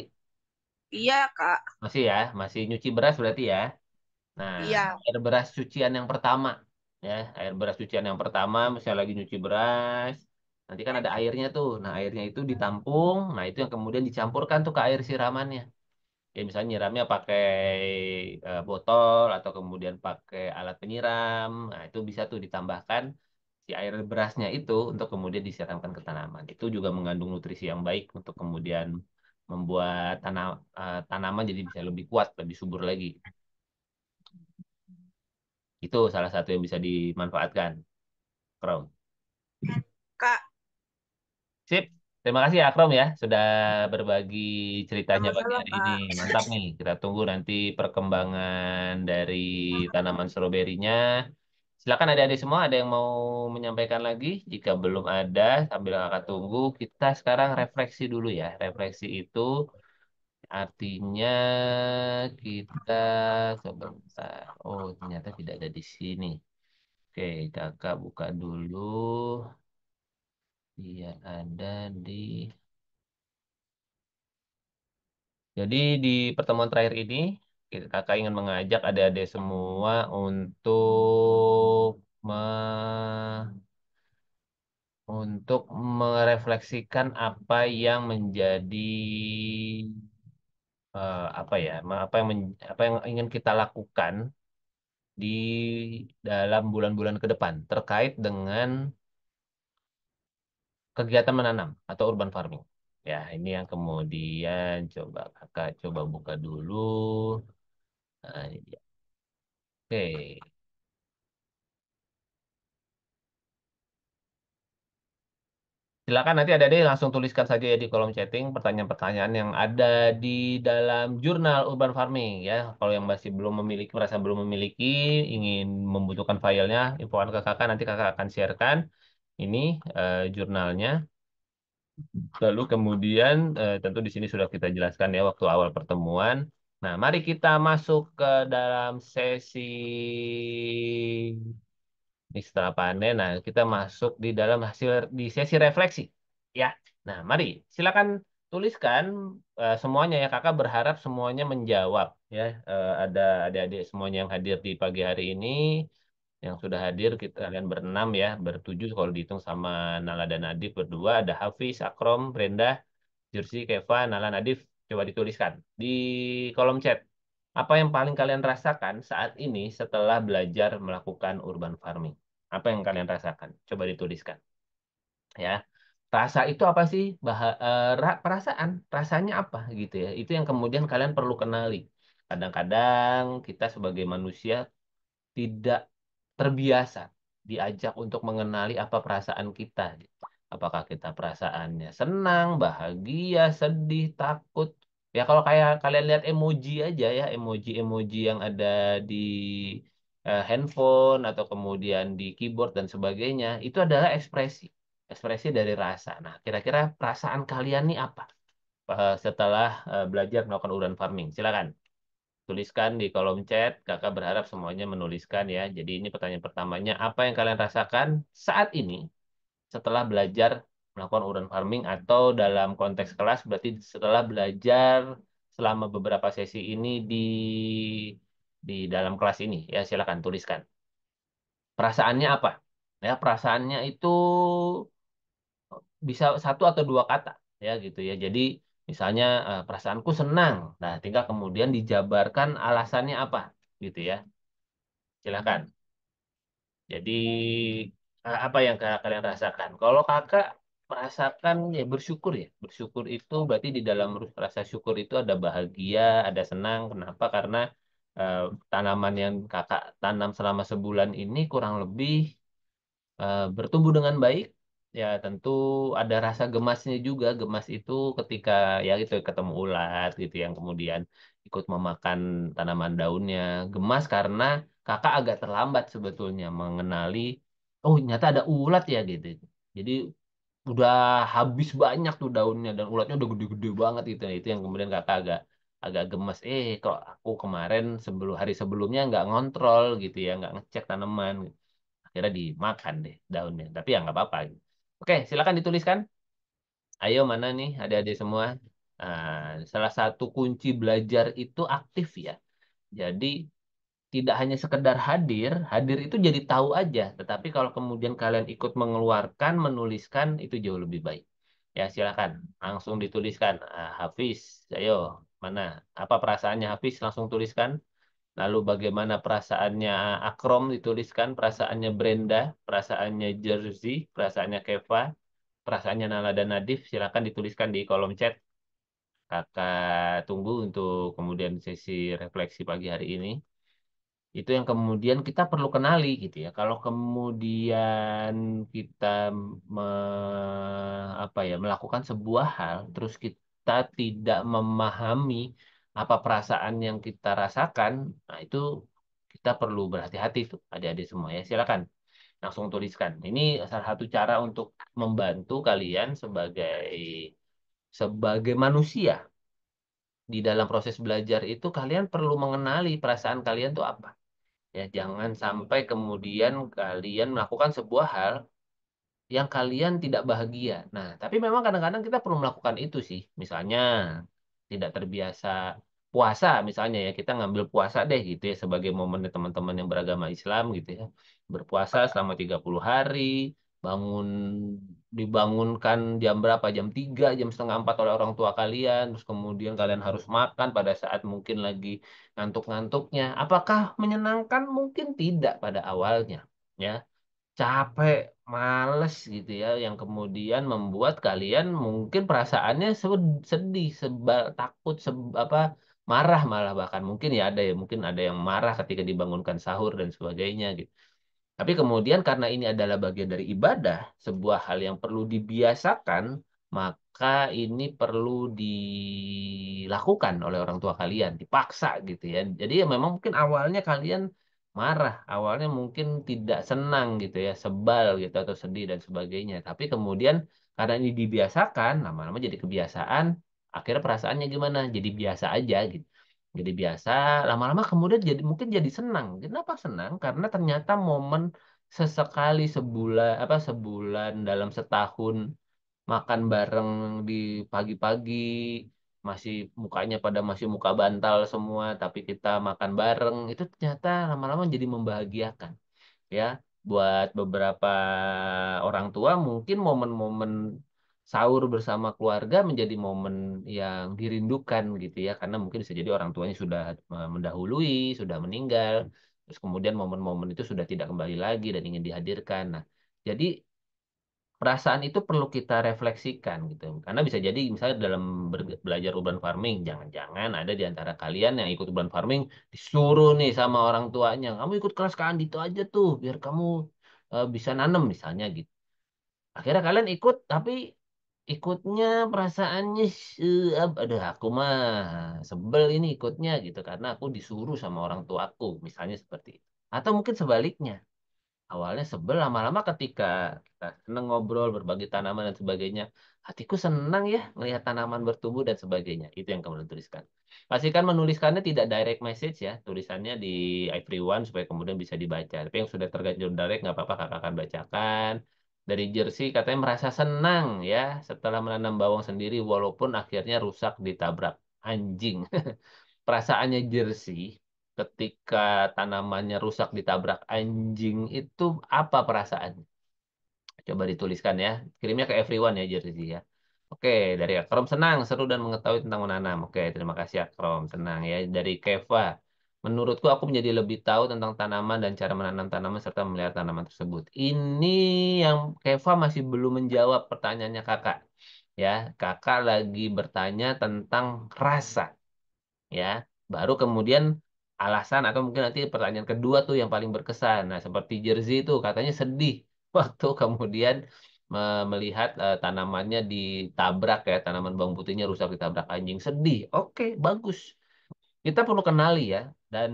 iya Kak. Masih ya, masih nyuci beras berarti ya. Nah, Iya. air beras cucian yang pertama, ya, air beras cucian yang pertama, misalnya lagi nyuci beras, nanti kan ada airnya tuh. Nah, airnya itu ditampung, nah itu yang kemudian dicampurkan tuh ke air siramannya. Ya, misalnya nyiramnya pakai botol atau kemudian pakai alat penyiram, nah itu bisa tuh ditambahkan si air berasnya itu untuk kemudian disiramkan ke tanaman. Itu juga mengandung nutrisi yang baik untuk kemudian membuat tanaman jadi bisa lebih kuat, lebih subur lagi. Itu salah satu yang bisa dimanfaatkan, Krom. Kak, Sip. Terima kasih ya, Krom ya, sudah berbagi ceritanya pagi sama-sama hari ini. Kak. Mantap nih. Kita tunggu nanti perkembangan dari tanaman stroberinya. Silakan adik-adik semua, ada yang mau menyampaikan lagi? Jika belum ada, sambil kakak tunggu, kita sekarang refleksi dulu ya. Refleksi itu artinya kita sebentar. Oh, ternyata tidak ada di sini. Oke, kakak buka dulu. Dia ada di. Jadi di pertemuan terakhir ini, kakak ingin mengajak adik-adik semua untuk untuk merefleksikan apa yang menjadi apa yang ingin kita lakukan di dalam bulan-bulan ke depan terkait dengan kegiatan menanam atau urban farming. Ya, ini yang kemudian coba kakak coba buka dulu. Nah, ini dia. Oke, silakan nanti ada deh langsung tuliskan saja ya di kolom chatting pertanyaan-pertanyaan yang ada di dalam jurnal urban farming ya. Kalau yang masih belum memiliki, merasa belum memiliki, ingin membutuhkan filenya, infokan ke kakak, nanti kakak akan sharekan ini jurnalnya. Lalu kemudian tentu di sini sudah kita jelaskan ya waktu awal pertemuan. Nah, mari kita masuk ke dalam sesi ini setelah panen. Nah, kita masuk di dalam hasil di sesi refleksi. Ya. Nah, mari silakan tuliskan semuanya ya. Kakak berharap semuanya menjawab ya. Ada adik-adik semuanya yang hadir di pagi hari ini yang sudah hadir kita kalian berenam ya, bertujuh kalau dihitung sama Nala dan Nadif berdua ada Hafiz, Akrom, Brenda, Jursi, Keva, Nala, Nadif. Coba dituliskan di kolom chat. Apa yang paling kalian rasakan saat ini setelah belajar melakukan urban farming? Apa yang kalian rasakan? Coba dituliskan ya. Rasa itu apa sih? Perasaan, rasanya apa gitu ya. Itu yang kemudian kalian perlu kenali. Kadang-kadang kita sebagai manusia tidak terbiasa diajak untuk mengenali apa perasaan kita. Apakah kita perasaannya senang, bahagia, sedih, takut. Ya kalau kayak kalian lihat emoji aja ya, emoji-emoji yang ada di handphone atau kemudian di keyboard dan sebagainya, itu adalah ekspresi. Ekspresi dari rasa. Nah, kira-kira perasaan kalian nih apa setelah belajar melakukan urban farming? Silakan. Tuliskan di kolom chat. Kakak berharap semuanya menuliskan ya. Jadi ini pertanyaan pertamanya, apa yang kalian rasakan saat ini setelah belajar melakukan urban farming atau dalam konteks kelas berarti setelah belajar selama beberapa sesi ini di dalam kelas ini ya silakan tuliskan. Perasaannya apa? Ya, perasaannya itu bisa satu atau dua kata ya gitu ya. Jadi misalnya perasaanku senang. Nah, tinggal kemudian dijabarkan alasannya apa gitu ya. Silakan. Jadi apa yang kalian rasakan? Kalau kakak merasakan ya bersyukur ya. Bersyukur itu berarti di dalam rasa syukur itu ada bahagia, ada senang. Kenapa? Karena eh, tanaman yang kakak tanam selama sebulan ini kurang lebih bertumbuh dengan baik. Ya tentu ada rasa gemasnya juga. Gemas itu ketika ya itu ketemu ulat gitu yang kemudian ikut memakan tanaman daunnya. Gemas karena kakak agak terlambat sebetulnya mengenali, oh ternyata ada ulat ya gitu. Jadi udah habis banyak tuh daunnya dan ulatnya udah gede-gede banget gitu. Itu yang kemudian kakak agak agak gemes. Kok aku kemarin hari sebelumnya nggak ngontrol gitu ya, nggak ngecek tanaman. Akhirnya dimakan deh daunnya. Tapi ya nggak apa-apa. Oke, silakan dituliskan. Ayo mana nih adik-adik semua. Salah satu kunci belajar itu aktif ya. Jadi tidak hanya sekedar hadir, hadir itu jadi tahu aja. Tetapi kalau kemudian kalian ikut mengeluarkan, menuliskan, itu jauh lebih baik. Ya, silakan. Langsung dituliskan. Hafiz, ayo. Mana? Apa perasaannya Hafiz? Langsung tuliskan. Lalu bagaimana perasaannya Akrom dituliskan, perasaannya Brenda, perasaannya Jersey, perasaannya Keva, perasaannya Nala dan Nadif, silakan dituliskan di kolom chat. Kakak tunggu untuk kemudian sesi refleksi pagi hari ini. Itu yang kemudian kita perlu kenali gitu ya. Kalau kemudian kita melakukan sebuah hal, terus kita tidak memahami apa perasaan yang kita rasakan, nah itu kita perlu berhati-hati tuh adik-adik semua ya. Silakan langsung tuliskan. Ini salah satu cara untuk membantu kalian sebagai sebagai manusia di dalam proses belajar itu kalian perlu mengenali perasaan kalian tuh apa. Ya, jangan sampai kemudian kalian melakukan sebuah hal yang kalian tidak bahagia. Nah, tapi memang kadang-kadang kita perlu melakukan itu sih. Misalnya, tidak terbiasa puasa, misalnya ya, kita ngambil puasa deh gitu ya, sebagai momen teman-teman yang beragama Islam gitu ya. Berpuasa selama 30 hari, bangun, dibangunkan jam berapa? Jam 3 jam 3:30 oleh orang tua kalian, terus kemudian kalian harus makan pada saat mungkin lagi ngantuk-ngantuknya. Apakah menyenangkan? Mungkin tidak pada awalnya. Ya, capek, males gitu ya, yang kemudian membuat kalian mungkin perasaannya sedih, takut, marah malah bahkan mungkin ya ada ya, mungkin ada yang marah ketika dibangunkan sahur dan sebagainya gitu. Tapi kemudian karena ini adalah bagian dari ibadah, sebuah hal yang perlu dibiasakan, maka ini perlu dilakukan oleh orang tua kalian, dipaksa gitu ya. Jadi ya memang mungkin awalnya kalian marah, awalnya mungkin tidak senang gitu ya, sebal gitu atau sedih dan sebagainya. Tapi kemudian karena ini dibiasakan, lama-lama jadi kebiasaan, akhirnya perasaannya gimana? Jadi biasa aja gitu. Jadi biasa, lama-lama kemudian jadi mungkin jadi senang. Kenapa senang? Karena ternyata momen sesekali sebulan dalam setahun makan bareng di pagi-pagi, masih mukanya pada masih muka bantal semua, tapi kita makan bareng itu ternyata lama-lama jadi membahagiakan ya. Buat beberapa orang tua mungkin momen-momen sahur bersama keluarga menjadi momen yang dirindukan gitu ya, karena mungkin bisa jadi orang tuanya sudah mendahului, sudah meninggal, terus kemudian momen-momen itu sudah tidak kembali lagi dan ingin dihadirkan. Nah, jadi perasaan itu perlu kita refleksikan gitu. Karena bisa jadi misalnya dalam belajar urban farming, jangan-jangan ada di antara kalian yang ikut urban farming disuruh nih sama orang tuanya, kamu ikut kelas Kak Andito aja tuh, biar kamu bisa nanam misalnya gitu. Akhirnya kalian ikut, tapi ikutnya perasaannya, aduh aku mah sebel ini ikutnya gitu, karena aku disuruh sama orang tuaku, misalnya seperti itu. Atau mungkin sebaliknya. Awalnya sebel, lama-lama ketika kita seneng ngobrol, berbagi tanaman dan sebagainya, hatiku senang ya melihat tanaman bertumbuh dan sebagainya. Itu yang kamu tuliskan. Pastikan menuliskannya tidak direct message ya, tulisannya di everyone supaya kemudian bisa dibaca. Tapi yang sudah terganjur direct nggak apa-apa, kakak akan bacakan. Dari Jersey katanya merasa senang ya setelah menanam bawang sendiri walaupun akhirnya rusak ditabrak anjing. Perasaannya Jersey ketika tanamannya rusak ditabrak anjing itu apa perasaannya? Coba dituliskan ya. Kirimnya ke everyone ya Jersey ya. Oke, dari Akrom senang, seru dan mengetahui tentang menanam. Oke, terima kasih Akrom, senang ya. Dari Keva, menurutku aku menjadi lebih tahu tentang tanaman dan cara menanam tanaman serta memelihara tanaman tersebut. Ini yang Keva masih belum menjawab pertanyaannya kakak. Ya, kakak lagi bertanya tentang rasa ya. Baru kemudian alasan atau mungkin nanti pertanyaan kedua tuh yang paling berkesan. Nah, seperti Jersey itu katanya sedih waktu kemudian melihat tanamannya ditabrak ya, tanaman bawang putihnya rusak ditabrak anjing. Sedih. Oke, bagus. Kita perlu kenali ya dan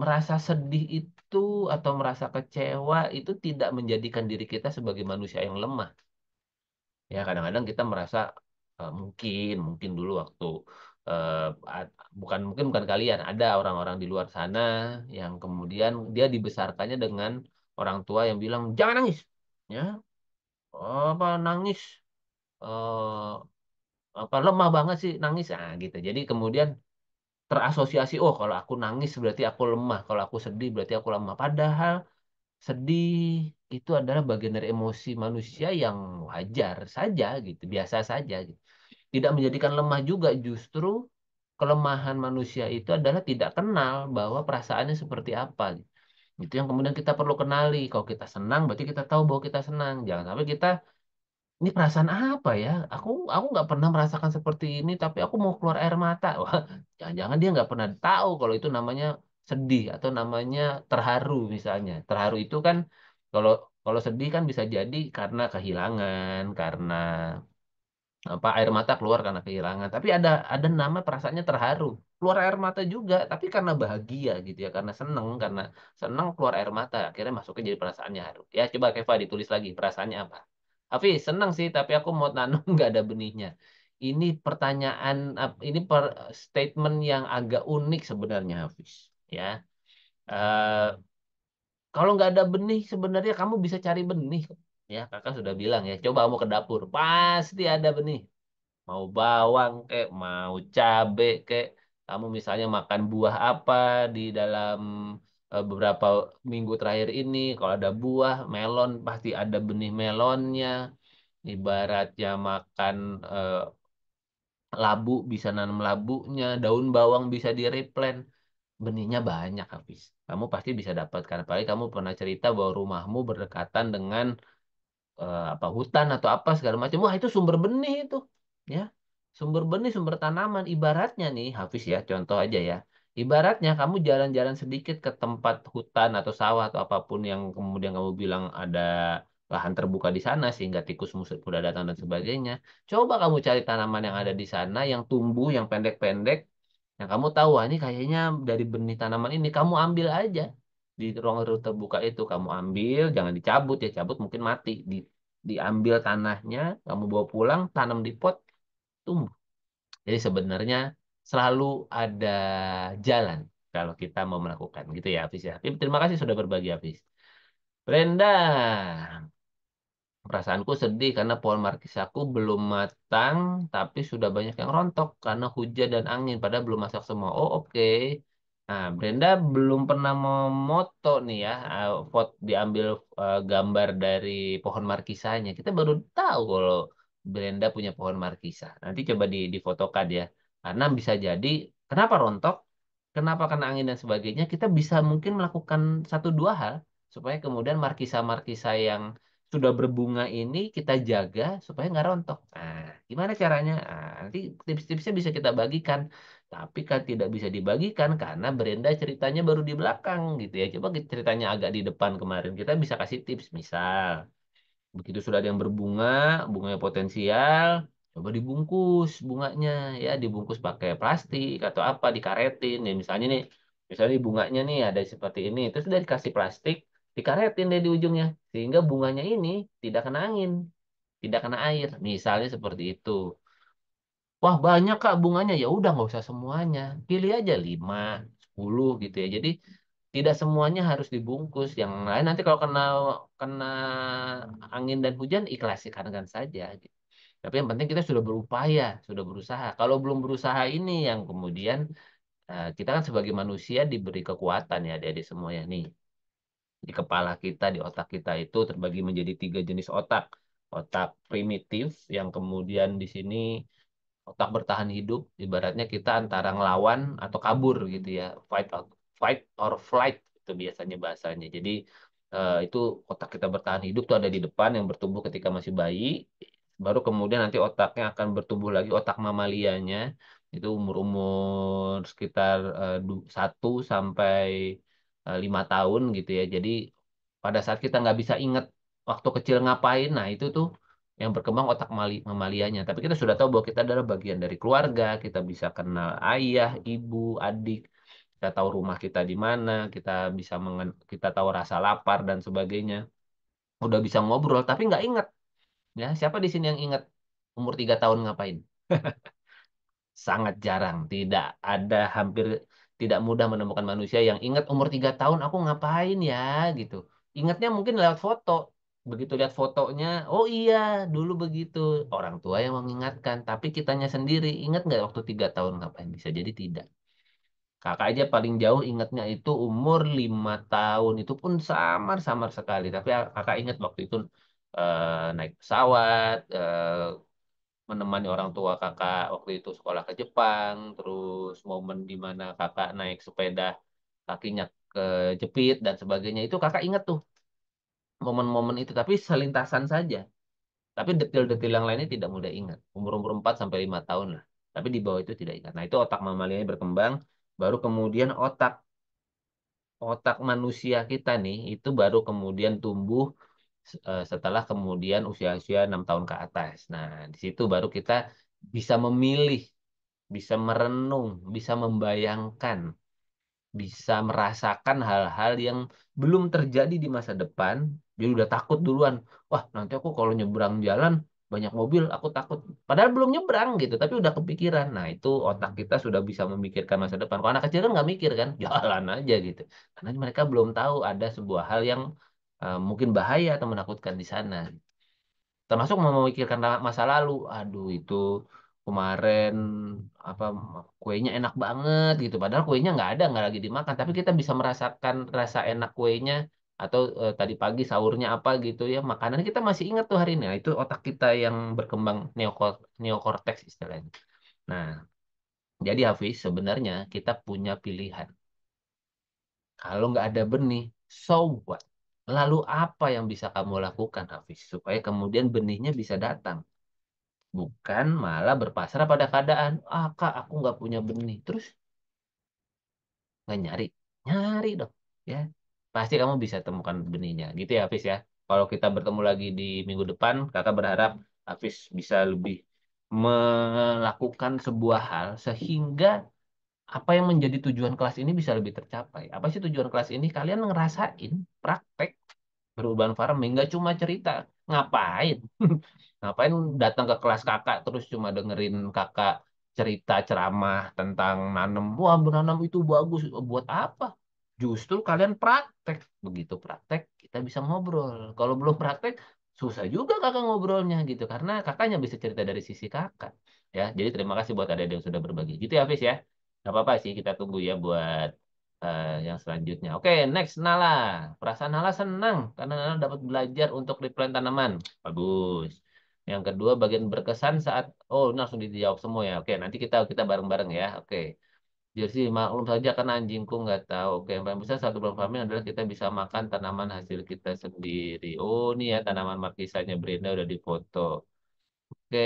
merasa sedih itu atau merasa kecewa itu tidak menjadikan diri kita sebagai manusia yang lemah. Ya, kadang-kadang kita merasa mungkin dulu waktu eh, bukan kalian, ada orang-orang di luar sana yang kemudian dia dibesarkannya dengan orang tua yang bilang jangan nangis, ya, apa nangis, eh, apa lemah banget sih nangis, ah gitu. Jadi kemudian terasosiasi, oh kalau aku nangis berarti aku lemah, kalau aku sedih berarti aku lemah. Padahal sedih itu adalah bagian dari emosi manusia yang wajar saja gitu, biasa saja gitu. Tidak menjadikan lemah juga, justru kelemahan manusia itu adalah tidak kenal bahwa perasaannya seperti apa gitu. Itu yang kemudian kita perlu kenali. Kalau kita senang berarti kita tahu bahwa kita senang. Jangan sampai kita ini perasaan apa ya? Aku nggak pernah merasakan seperti ini, tapi aku mau keluar air mata. Wah, jangan-jangan dia nggak pernah tahu kalau itu namanya sedih atau namanya terharu misalnya. Terharu itu kan kalau kalau sedih kan bisa jadi karena kehilangan, karena apa air mata keluar karena kehilangan. Tapi ada nama perasaannya terharu. Keluar air mata juga, tapi karena bahagia gitu ya, karena seneng keluar air mata. Akhirnya masuknya jadi perasaannya haru. Ya coba Keva ditulis lagi perasaannya apa. Hafiz, seneng sih, tapi aku mau nanam nggak ada benihnya. Ini pertanyaan, ini statement yang agak unik sebenarnya Hafiz. Ya, Eh, kalau nggak ada benih sebenarnya kamu bisa cari benih. Ya, kakak sudah bilang ya. Coba kamu ke dapur, pasti ada benih. Mau bawang kek, mau cabe kek, kamu misalnya makan buah apa di dalam beberapa minggu terakhir ini, kalau ada buah melon pasti ada benih melonnya. Ibaratnya makan labu bisa nanam labunya, daun bawang bisa direplant, benihnya banyak habis. Kamu pasti bisa dapatkan. Apalagi kamu pernah cerita bahwa rumahmu berdekatan dengan apa hutan atau apa segala macam. Wah, itu sumber benih itu. Ya. Sumber benih, sumber tanaman ibaratnya nih, Hafiz ya, contoh aja ya. Ibaratnya kamu jalan-jalan sedikit ke tempat hutan atau sawah atau apapun yang kemudian kamu bilang ada lahan terbuka di sana sehingga tikus musik mudah datang dan sebagainya. Coba kamu cari tanaman yang ada di sana yang tumbuh, yang pendek-pendek, yang kamu tahu, wah ini kayaknya dari benih tanaman ini kamu ambil aja di ruang terbuka itu kamu ambil, jangan dicabut ya, cabut mungkin mati. Diambil tanahnya, kamu bawa pulang, tanam di pot, tumbuh. Jadi sebenarnya selalu ada jalan kalau kita mau melakukan gitu ya, Hafiz ya. Terima kasih sudah berbagi, Hafiz. Brenda, perasaanku sedih karena pohon markis aku belum matang, tapi sudah banyak yang rontok karena hujan dan angin, padahal belum masak semua. Oh, oke. Nah, Brenda belum pernah memoto nih ya, foto diambil gambar dari pohon markisanya. Kita baru tahu kalau Brenda punya pohon markisa. Nanti coba difotokan ya. Karena bisa jadi, kenapa rontok? Kenapa kena angin dan sebagainya? Kita bisa mungkin melakukan satu dua hal supaya kemudian markisa-markisa yang sudah berbunga ini kita jaga supaya nggak rontok. Nah, gimana caranya? Nah, nanti tips-tipsnya bisa kita bagikan. Tapi kan tidak bisa dibagikan karena Brenda ceritanya baru di belakang gitu ya. Coba ceritanya agak di depan kemarin. Kita bisa kasih tips. Misal, begitu sudah ada yang berbunga, bunganya potensial, coba dibungkus bunganya ya, dibungkus pakai plastik atau apa, dikaretin. Ya, misalnya nih bunganya nih ada seperti ini, terus udah dikasih plastik, dikaretin deh di ujungnya, sehingga bunganya ini tidak kena angin, tidak kena air. Misalnya seperti itu. Wah banyak kak bunganya, ya udah nggak usah semuanya, pilih aja 5, 10 gitu ya. Jadi tidak semuanya harus dibungkus. Yang lain nanti kalau kena kena angin dan hujan ikhlaskan kan saja. Gitu. Tapi yang penting kita sudah berupaya, sudah berusaha. Kalau belum berusaha ini yang kemudian kita kan sebagai manusia diberi kekuatan ya dari semuanya nih. Di kepala kita, di otak kita itu terbagi menjadi 3 jenis otak. Otak primitif yang kemudian di sini otak bertahan hidup, ibaratnya kita antara ngelawan atau kabur gitu ya, fight or flight itu biasanya bahasanya. Jadi itu otak kita bertahan hidup tuh ada di depan yang bertumbuh ketika masih bayi, baru kemudian nanti otaknya akan bertumbuh lagi otak mamalianya itu umur-umur sekitar 1 sampai 5 tahun gitu ya. Jadi pada saat kita nggak bisa ingat waktu kecil ngapain, nah itu tuh yang berkembang otak mamalianya. Tapi kita sudah tahu bahwa kita adalah bagian dari keluarga, kita bisa kenal ayah, ibu, adik, kita tahu rumah kita di mana, kita tahu rasa lapar dan sebagainya. Udah bisa ngobrol, tapi nggak ingat. Ya, siapa di sini yang ingat umur 3 tahun ngapain? Sangat jarang. Tidak ada, hampir tidak mudah menemukan manusia yang ingat umur 3 tahun aku ngapain ya gitu. Ingatnya mungkin lewat foto. Begitu lihat fotonya, oh iya dulu begitu. Orang tua yang mengingatkan, tapi kitanya sendiri ingat nggak waktu 3 tahun ngapain? Bisa jadi tidak. Kakak aja paling jauh ingatnya itu umur 5 tahun. Itu pun samar-samar sekali. Tapi kakak ingat waktu itu naik pesawat, menemani orang tua kakak waktu itu sekolah ke Jepang, terus momen di mana kakak naik sepeda kakinya kejepit dan sebagainya itu kakak ingat tuh momen-momen itu, tapi selintasan saja. Tapi detail-detail yang lainnya tidak mudah ingat. Umur-umur 4 sampai 5 tahun lah. Tapi di bawah itu tidak ingat. Nah, itu otak mamalianya berkembang, baru kemudian otak otak manusia kita nih itu baru kemudian tumbuh setelah kemudian usia-usia 6 tahun ke atas. Nah, di situ baru kita bisa memilih, bisa merenung, bisa membayangkan, bisa merasakan hal-hal yang belum terjadi di masa depan. Jadi udah takut duluan. Wah, nanti aku kalau nyebrang jalan banyak mobil, aku takut. Padahal belum nyebrang gitu, tapi udah kepikiran. Nah, itu otak kita sudah bisa memikirkan masa depan. Kalau anak kecil kan nggak mikir kan, jalan aja gitu. Karena mereka belum tahu ada sebuah hal yang mungkin bahaya atau menakutkan di sana. Termasuk memikirkan masa lalu. Aduh, itu kemarin apa kuenya enak banget gitu. Padahal kuenya nggak ada, nggak lagi dimakan. Tapi kita bisa merasakan rasa enak kuenya atau tadi pagi sahurnya apa gitu ya. Makanan kita masih ingat tuh hari ini. Nah, itu otak kita yang berkembang neokortex istilahnya. Nah, jadi Hafiz sebenarnya kita punya pilihan. Kalau nggak ada benih, so what? Lalu apa yang bisa kamu lakukan, Hafiz, supaya kemudian benihnya bisa datang? Bukan malah berpasrah pada keadaan. Ah, Kak, aku nggak punya benih. Terus nggak nyari. Nyari dong. Ya. Pasti kamu bisa temukan benihnya. Gitu ya, Hafiz ya. Kalau kita bertemu lagi di minggu depan, kakak berharap Hafiz bisa lebih melakukan sebuah hal sehingga apa yang menjadi tujuan kelas ini bisa lebih tercapai. Apa sih tujuan kelas ini? Kalian ngerasain praktek berurban farming, nggak cuma cerita. Ngapain? Ngapain datang ke kelas kakak terus cuma dengerin kakak cerita ceramah tentang nanam. Wah, menanam itu bagus. Buat apa? Justru kalian praktek. Begitu praktek, kita bisa ngobrol. Kalau belum praktek, susah juga kakak ngobrolnya gitu. Karena kakaknya bisa cerita dari sisi kakak. Ya, jadi terima kasih buat adik-adik yang sudah berbagi. Gitu ya, Hafiz ya. Gak apa-apa sih, kita tunggu ya buat yang selanjutnya. Oke, next Nala. Perasaan Nala senang karena Nala dapat belajar untuk replant tanaman. Bagus. Yang kedua, bagian berkesan saat ini langsung dijawab semua ya. Oke, nanti kita kita bareng-bareng ya. Oke. Jersey, maklum saja karena anjingku nggak tahu. Oke, yang paling besar satu bulan farming adalah kita bisa makan tanaman hasil kita sendiri. Oh, ini ya tanaman markisanya Brenda udah difoto. Oke,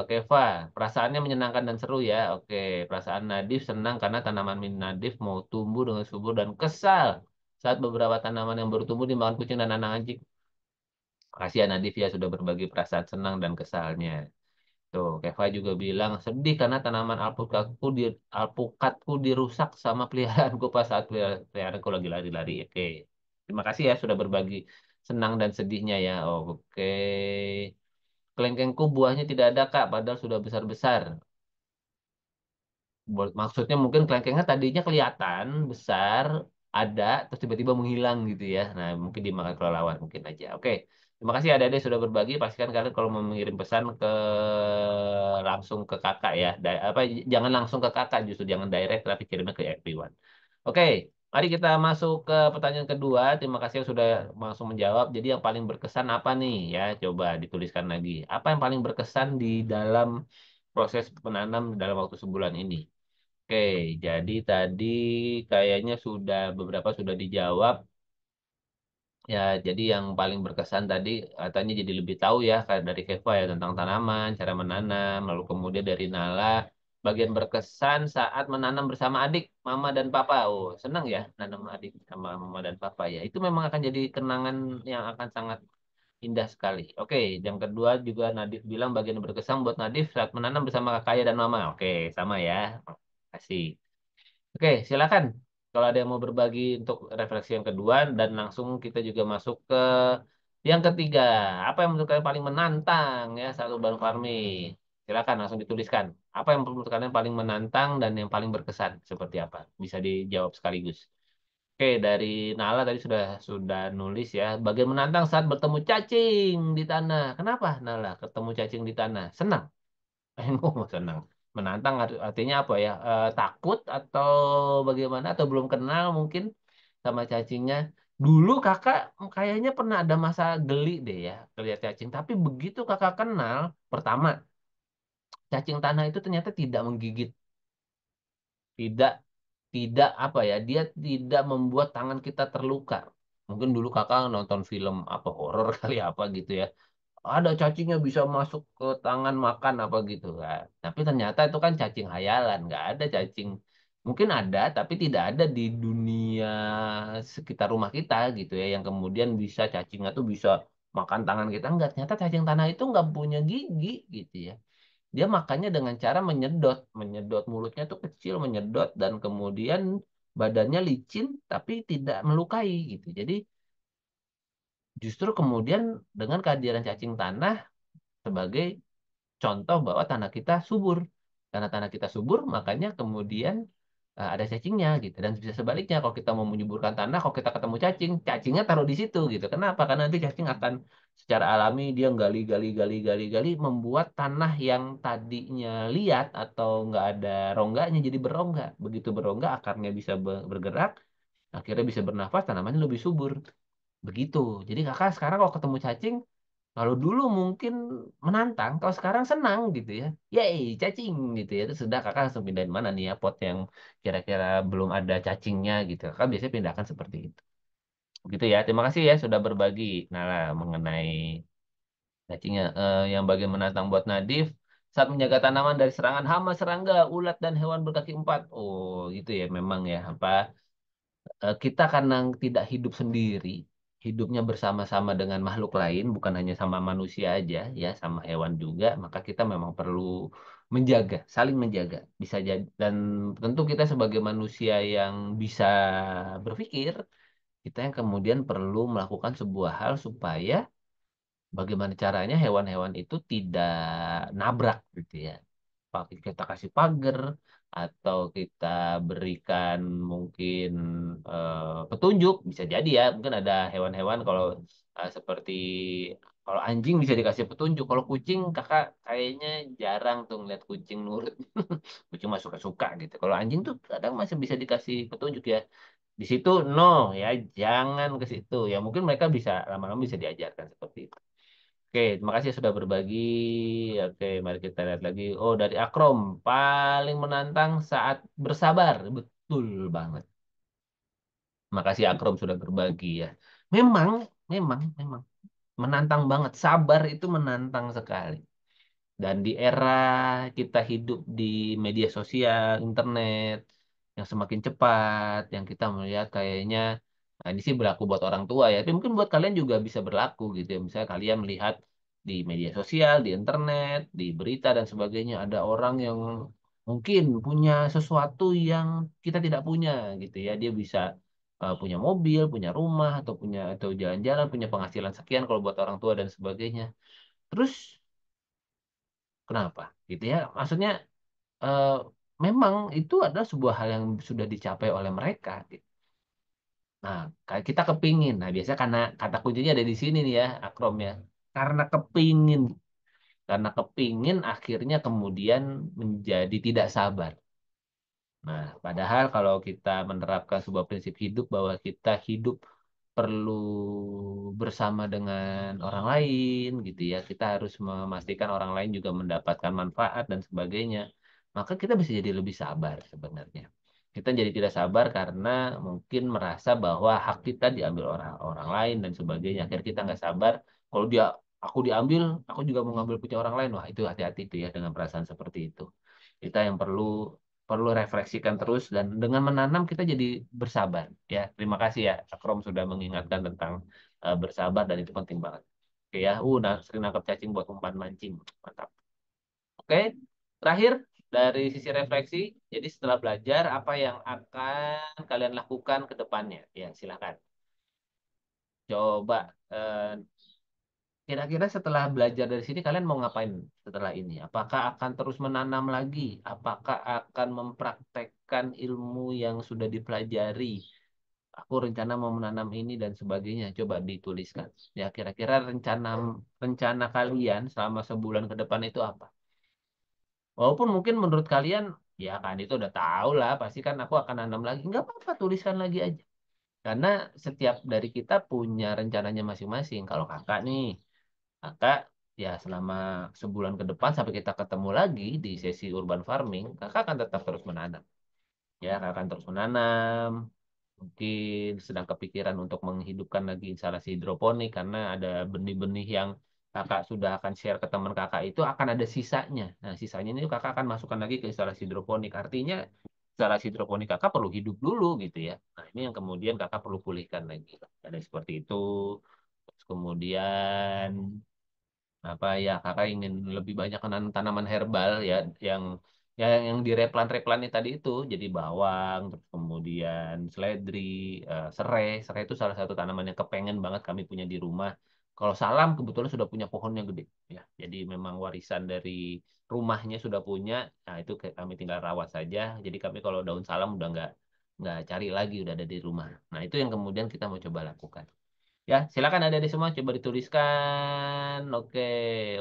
Keva, perasaannya menyenangkan dan seru ya. Oke, perasaan Nadif senang karena tanaman min Nadif mau tumbuh dengan subur dan kesal saat beberapa tanaman yang baru tumbuh dimakan kucing dan anak anjing. Makasih ya Nadif ya sudah berbagi perasaan senang dan kesalnya. Tuh, Keva juga bilang sedih karena tanaman alpukatku dirusak sama peliharaanku pas saat peliharaanku lagi lari-lari. Oke, terima kasih ya sudah berbagi senang dan sedihnya ya. Oke. Kelengkengku buahnya tidak ada, Kak, padahal sudah besar-besar. Maksudnya mungkin kelengkengnya tadinya kelihatan besar, ada, terus tiba-tiba menghilang gitu ya. Nah, mungkin dimakan kelelawar mungkin aja. Oke, terima kasih adik-adik sudah berbagi. Pastikan kalian kalau mau mengirim pesan langsung ke kakak ya. Jangan langsung ke kakak, justru jangan direct, tapi kirimnya ke everyone. Oke, Mari kita masuk ke pertanyaan kedua. Terima kasih yang sudah langsung menjawab. Jadi yang paling berkesan apa nih? Ya, coba dituliskan lagi. Apa yang paling berkesan di dalam proses menanam dalam waktu sebulan ini? Oke, jadi tadi kayaknya sudah beberapa sudah dijawab. Ya, jadi yang paling berkesan tadi katanya jadi lebih tahu ya kayak dari Keva ya tentang tanaman, cara menanam, lalu kemudian dari Nala bagian berkesan saat menanam bersama adik, mama dan papa. Oh, senang ya nanam adik sama mama dan papa ya. Itu memang akan jadi kenangan yang akan sangat indah sekali. Oke, yang kedua juga Nadif bilang bagian berkesan buat Nadif saat menanam bersama kakaknya dan mama. Oke, sama ya. Kasih. Oke, silakan. Kalau ada yang mau berbagi untuk refleksi yang kedua dan langsung kita juga masuk ke yang ketiga. Apa yang menurut kalian paling menantang ya saat urban farming? Silakan langsung dituliskan. Apa yang menurut kalian paling menantang dan yang paling berkesan seperti apa? Bisa dijawab sekaligus. Oke, dari Nala tadi sudah nulis ya. Bagian menantang saat bertemu cacing di tanah. Kenapa Nala ketemu cacing di tanah? Senang. Oh, senang. Menantang artinya apa ya? Takut atau bagaimana? Atau belum kenal mungkin sama cacingnya. Dulu kakak kayaknya pernah ada masa geli deh ya lihat cacing. Tapi begitu kakak kenal, pertama, cacing tanah itu ternyata tidak menggigit. Tidak, tidak apa ya? Dia tidak membuat tangan kita terluka. Mungkin dulu kakak nonton film apa horor kali apa gitu ya, ada cacingnya bisa masuk ke tangan makan apa gitu kan. Tapi ternyata itu kan cacing hayalan, nggak ada cacing. Mungkin ada, tapi tidak ada di dunia sekitar rumah kita gitu ya, yang kemudian bisa cacingnya tuh bisa makan tangan kita. Enggak, ternyata cacing tanah itu nggak punya gigi gitu ya. Dia makannya dengan cara menyedot, menyedot mulutnya tuh kecil, menyedot dan kemudian badannya licin tapi tidak melukai gitu. Jadi justru kemudian dengan kehadiran cacing tanah sebagai contoh bahwa tanah kita subur. Karena tanah kita subur, makanya kemudian ada cacingnya gitu. Dan bisa sebaliknya, kalau kita mau menyuburkan tanah, kalau kita ketemu cacing, cacingnya taruh di situ gitu. Kenapa? Karena nanti cacing akan secara alami dia gali, gali, gali, gali, gali, membuat tanah yang tadinya liat atau nggak ada rongganya jadi berongga. Begitu berongga, akarnya bisa bergerak, akhirnya bisa bernafas, tanamannya lebih subur. Begitu. Jadi kakak sekarang kalau ketemu cacing, kalau dulu mungkin menantang, kalau sekarang senang gitu ya. Yeay, cacing gitu ya. Itu sudah kakak langsung pindahin mana nih ya pot yang kira-kira belum ada cacingnya gitu. Kakak biasanya pindahkan seperti itu. Gitu ya. Terima kasih ya sudah berbagi Nala mengenai cacingnya. Yang bagian menantang buat Nadif saat menjaga tanaman dari serangan hama, serangga, ulat dan hewan berkaki empat. Oh, gitu ya memang ya. Apa kita karena tidak hidup sendiri, hidupnya bersama-sama dengan makhluk lain, bukan hanya sama manusia aja, ya, sama hewan juga, maka kita memang perlu menjaga, saling menjaga. Bisa jadi, dan tentu kita sebagai manusia yang bisa berpikir, kita yang kemudian perlu melakukan sebuah hal supaya bagaimana caranya hewan-hewan itu tidak nabrak gitu ya. Kita kasih pagar atau kita berikan mungkin petunjuk, bisa jadi ya mungkin ada hewan-hewan kalau seperti kalau anjing bisa dikasih petunjuk, kalau kucing kakak kayaknya jarang tuh ngeliat kucing nurut. Kucing mah suka-suka gitu, kalau anjing tuh kadang masih bisa dikasih petunjuk ya, di situ no, ya jangan ke situ ya, mungkin mereka bisa lama-lama bisa diajarkan seperti itu. Oke, terima kasih sudah berbagi. Oke, mari kita lihat lagi. Oh, dari Akrom, paling menantang saat bersabar. Betul banget. Makasih Akrom sudah berbagi ya. Memang, memang menantang banget. Sabar itu menantang sekali. Dan di era kita hidup di media sosial, internet, yang semakin cepat, yang kita melihat kayaknya, nah ini sih berlaku buat orang tua ya, tapi mungkin buat kalian juga bisa berlaku gitu ya. Misalnya kalian melihat di media sosial, di internet, di berita dan sebagainya, ada orang yang mungkin punya sesuatu yang kita tidak punya gitu ya. Dia bisa punya mobil, punya rumah, atau punya atau jalan-jalan, punya penghasilan sekian kalau buat orang tua dan sebagainya. Terus kenapa? Gitu ya. Maksudnya eh, memang itu adalah sebuah hal yang sudah dicapai oleh mereka. Gitu. Nah, kayak kita kepingin. Nah, biasanya karena kata kuncinya ada di sini nih ya, Akrom ya. Karena kepingin. Karena kepingin akhirnya kemudian menjadi tidak sabar. Nah, padahal kalau kita menerapkan sebuah prinsip hidup bahwa kita hidup perlu bersama dengan orang lain gitu ya, kita harus memastikan orang lain juga mendapatkan manfaat dan sebagainya, maka kita bisa jadi lebih sabar sebenarnya. Kita jadi tidak sabar karena mungkin merasa bahwa hak kita diambil orang orang lain dan sebagainya. Akhirnya kita nggak sabar. Kalau dia aku diambil, aku juga mau ngambil punya orang lain. Wah, itu hati-hati tuh ya dengan perasaan seperti itu. Kita yang perlu perlu refleksikan terus dan dengan menanam kita jadi bersabar ya. Terima kasih ya Akrom sudah mengingatkan tentang bersabar dan itu penting banget. Oke ya, sering nangkap cacing buat umpan mancing. Mantap. Oke, terakhir dari sisi refleksi, jadi setelah belajar apa yang akan kalian lakukan ke depannya? Ya, silakan. Coba kira-kira setelah belajar dari sini kalian mau ngapain setelah ini? Apakah akan terus menanam lagi? Apakah akan mempraktekkan ilmu yang sudah dipelajari? Aku rencana mau menanam ini dan sebagainya. Coba dituliskan. Ya, kira-kira rencana rencana kalian selama sebulan ke depan itu apa? Walaupun mungkin menurut kalian, ya kan itu udah tahu lah, pasti kan aku akan nanam lagi. Nggak apa-apa, tuliskan lagi aja. Karena setiap dari kita punya rencananya masing-masing. Kalau kakak nih, kakak ya selama sebulan ke depan sampai kita ketemu lagi di sesi urban farming, kakak akan tetap terus menanam. Ya, kakak akan terus menanam. Mungkin sedang kepikiran untuk menghidupkan lagi instalasi hidroponik karena ada benih-benih yang kakak sudah akan share ke teman kakak itu akan ada sisanya. Nah, sisanya ini kakak akan masukkan lagi ke instalasi hidroponik. Artinya instalasi hidroponik kakak perlu hidup dulu gitu ya. Nah, ini yang kemudian kakak perlu pulihkan lagi. Ada seperti itu. Terus kemudian apa ya kakak ingin lebih banyak menanam tanaman herbal ya yang yang di replan-replan tadi itu jadi bawang terus kemudian seledri serai itu salah satu tanaman yang kepengen banget kami punya di rumah. Kalau salam kebetulan sudah punya pohonnya gede ya jadi memang warisan dari rumahnya sudah punya. Nah itu kami tinggal rawat saja jadi kami kalau daun salam udah nggak cari lagi udah ada di rumah. Nah itu yang kemudian kita mau coba lakukan. Ya, silakan ada di semua coba dituliskan. Oke.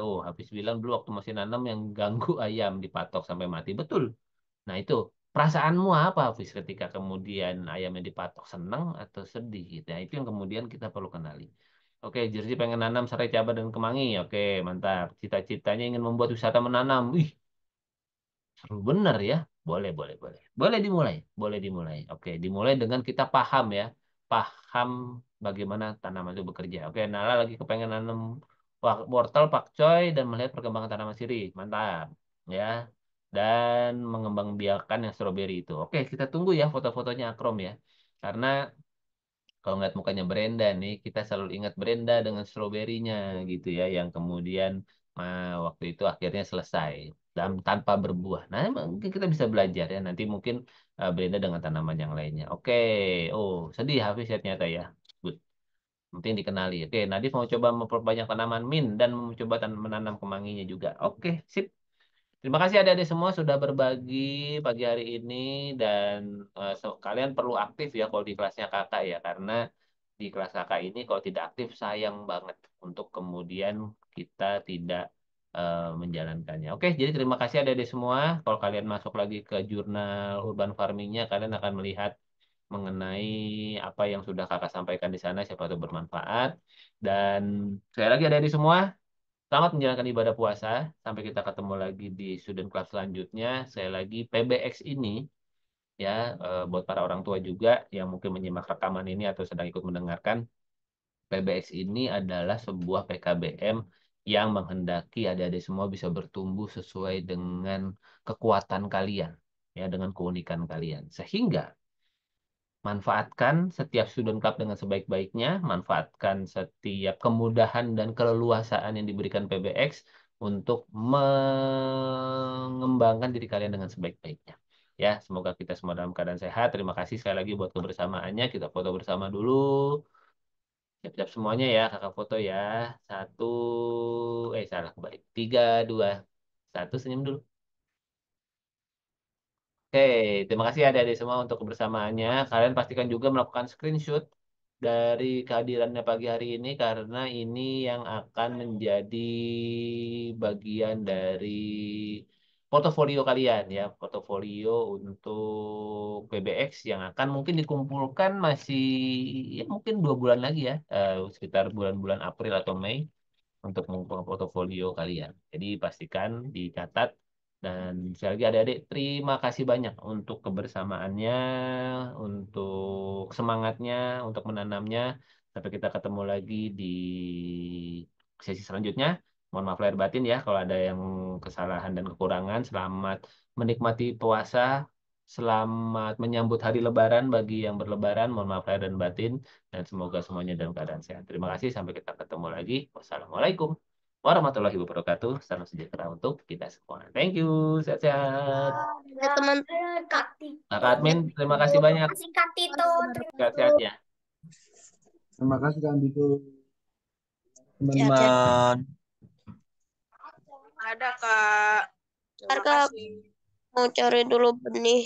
Oh, habis bilang dulu waktu masih nanam yang ganggu ayam dipatok sampai mati. Betul. Nah, itu perasaanmu apa, Hafiz, ketika kemudian ayamnya dipatok senang atau sedih gitu. Nah, itu yang kemudian kita perlu kenali. Oke, Jersey pengen nanam serai cabai dan kemangi. Oke, mantap. Cita-citanya ingin membuat wisata menanam. Wih, seru bener ya. Boleh, boleh, boleh. Boleh dimulai. Boleh dimulai. Oke, dimulai dengan kita paham ya. Paham bagaimana tanaman itu bekerja. Oke, Nala lagi kepengen nanam wortel, pakcoy, dan melihat perkembangan tanaman sirih. Mantap. Ya. Dan mengembangbiakan yang stroberi itu. Oke, kita tunggu ya foto-fotonya Akrom ya. Karena kalau ngeliat mukanya Brenda nih, kita selalu ingat Brenda dengan stroberinya gitu ya, yang kemudian waktu itu akhirnya selesai dan tanpa berbuah. Nah, mungkin kita bisa belajar ya. Nanti mungkin Brenda dengan tanaman yang lainnya. Oke, oh sedih Hafiz ya ternyata ya. Good. Penting dikenali. Oke, Nadif mau coba memperbanyak tanaman mint dan mencoba menanam kemanginya juga. Oke, sip. Terima kasih adik-adik semua sudah berbagi pagi hari ini dan kalian perlu aktif ya kalau di kelasnya kakak ya karena di kelas kakak ini kalau tidak aktif sayang banget untuk kemudian kita tidak menjalankannya. Oke, jadi terima kasih adik-adik semua. Kalau kalian masuk lagi ke jurnal urban farmingnya kalian akan melihat mengenai apa yang sudah kakak sampaikan di sana siapa tahu bermanfaat dan sekali lagi adik-adik semua. Selamat menjalankan ibadah puasa. Sampai kita ketemu lagi di student class selanjutnya. Saya lagi PBX ini ya buat para orang tua juga yang mungkin menyimak rekaman ini atau sedang ikut mendengarkan. PBX ini adalah sebuah PKBM yang menghendaki adik-adik semua bisa bertumbuh sesuai dengan kekuatan kalian ya dengan keunikan kalian. Sehingga manfaatkan setiap student club dengan sebaik-baiknya, manfaatkan setiap kemudahan dan keleluasaan yang diberikan PBX untuk mengembangkan diri kalian dengan sebaik-baiknya. Ya, semoga kita semua dalam keadaan sehat. Terima kasih sekali lagi buat kebersamaannya. Kita foto bersama dulu. Siap-siap semuanya ya, kakak foto ya. Satu, salah kembali. Tiga, dua, satu, senyum dulu. Oke, terima kasih adik-adik semua untuk kebersamaannya. Kalian pastikan juga melakukan screenshot dari kehadirannya pagi hari ini karena ini yang akan menjadi bagian dari portofolio kalian ya, portofolio untuk PBX yang akan mungkin dikumpulkan masih ya mungkin 2 bulan lagi ya, sekitar bulan-bulan April atau Mei untuk mengumpulkan portofolio kalian. Jadi pastikan dicatat dan sekali lagi adik-adik terima kasih banyak untuk kebersamaannya, untuk semangatnya, untuk menanamnya. Sampai kita ketemu lagi di sesi selanjutnya. Mohon maaf lahir batin ya kalau ada yang kesalahan dan kekurangan. Selamat menikmati puasa. Selamat menyambut hari Lebaran bagi yang berlebaran. Mohon maaf lahir dan batin. Dan semoga semuanya dalam keadaan sehat. Terima kasih. Sampai kita ketemu lagi. Wassalamualaikum warahmatullahi wabarakatuh. Salam sejahtera untuk kita semua. Thank you. Sehat-sehat. Ya teman. Kak Tito. Kakak admin, terima kasih banyak. Kasih Kak Tito. Sehat-sehat ya. Terima kasih Kak Andito. Sehat-sehat. Teman-teman. Ada Kak. Terima Kak, kasih. mau cari dulu benih.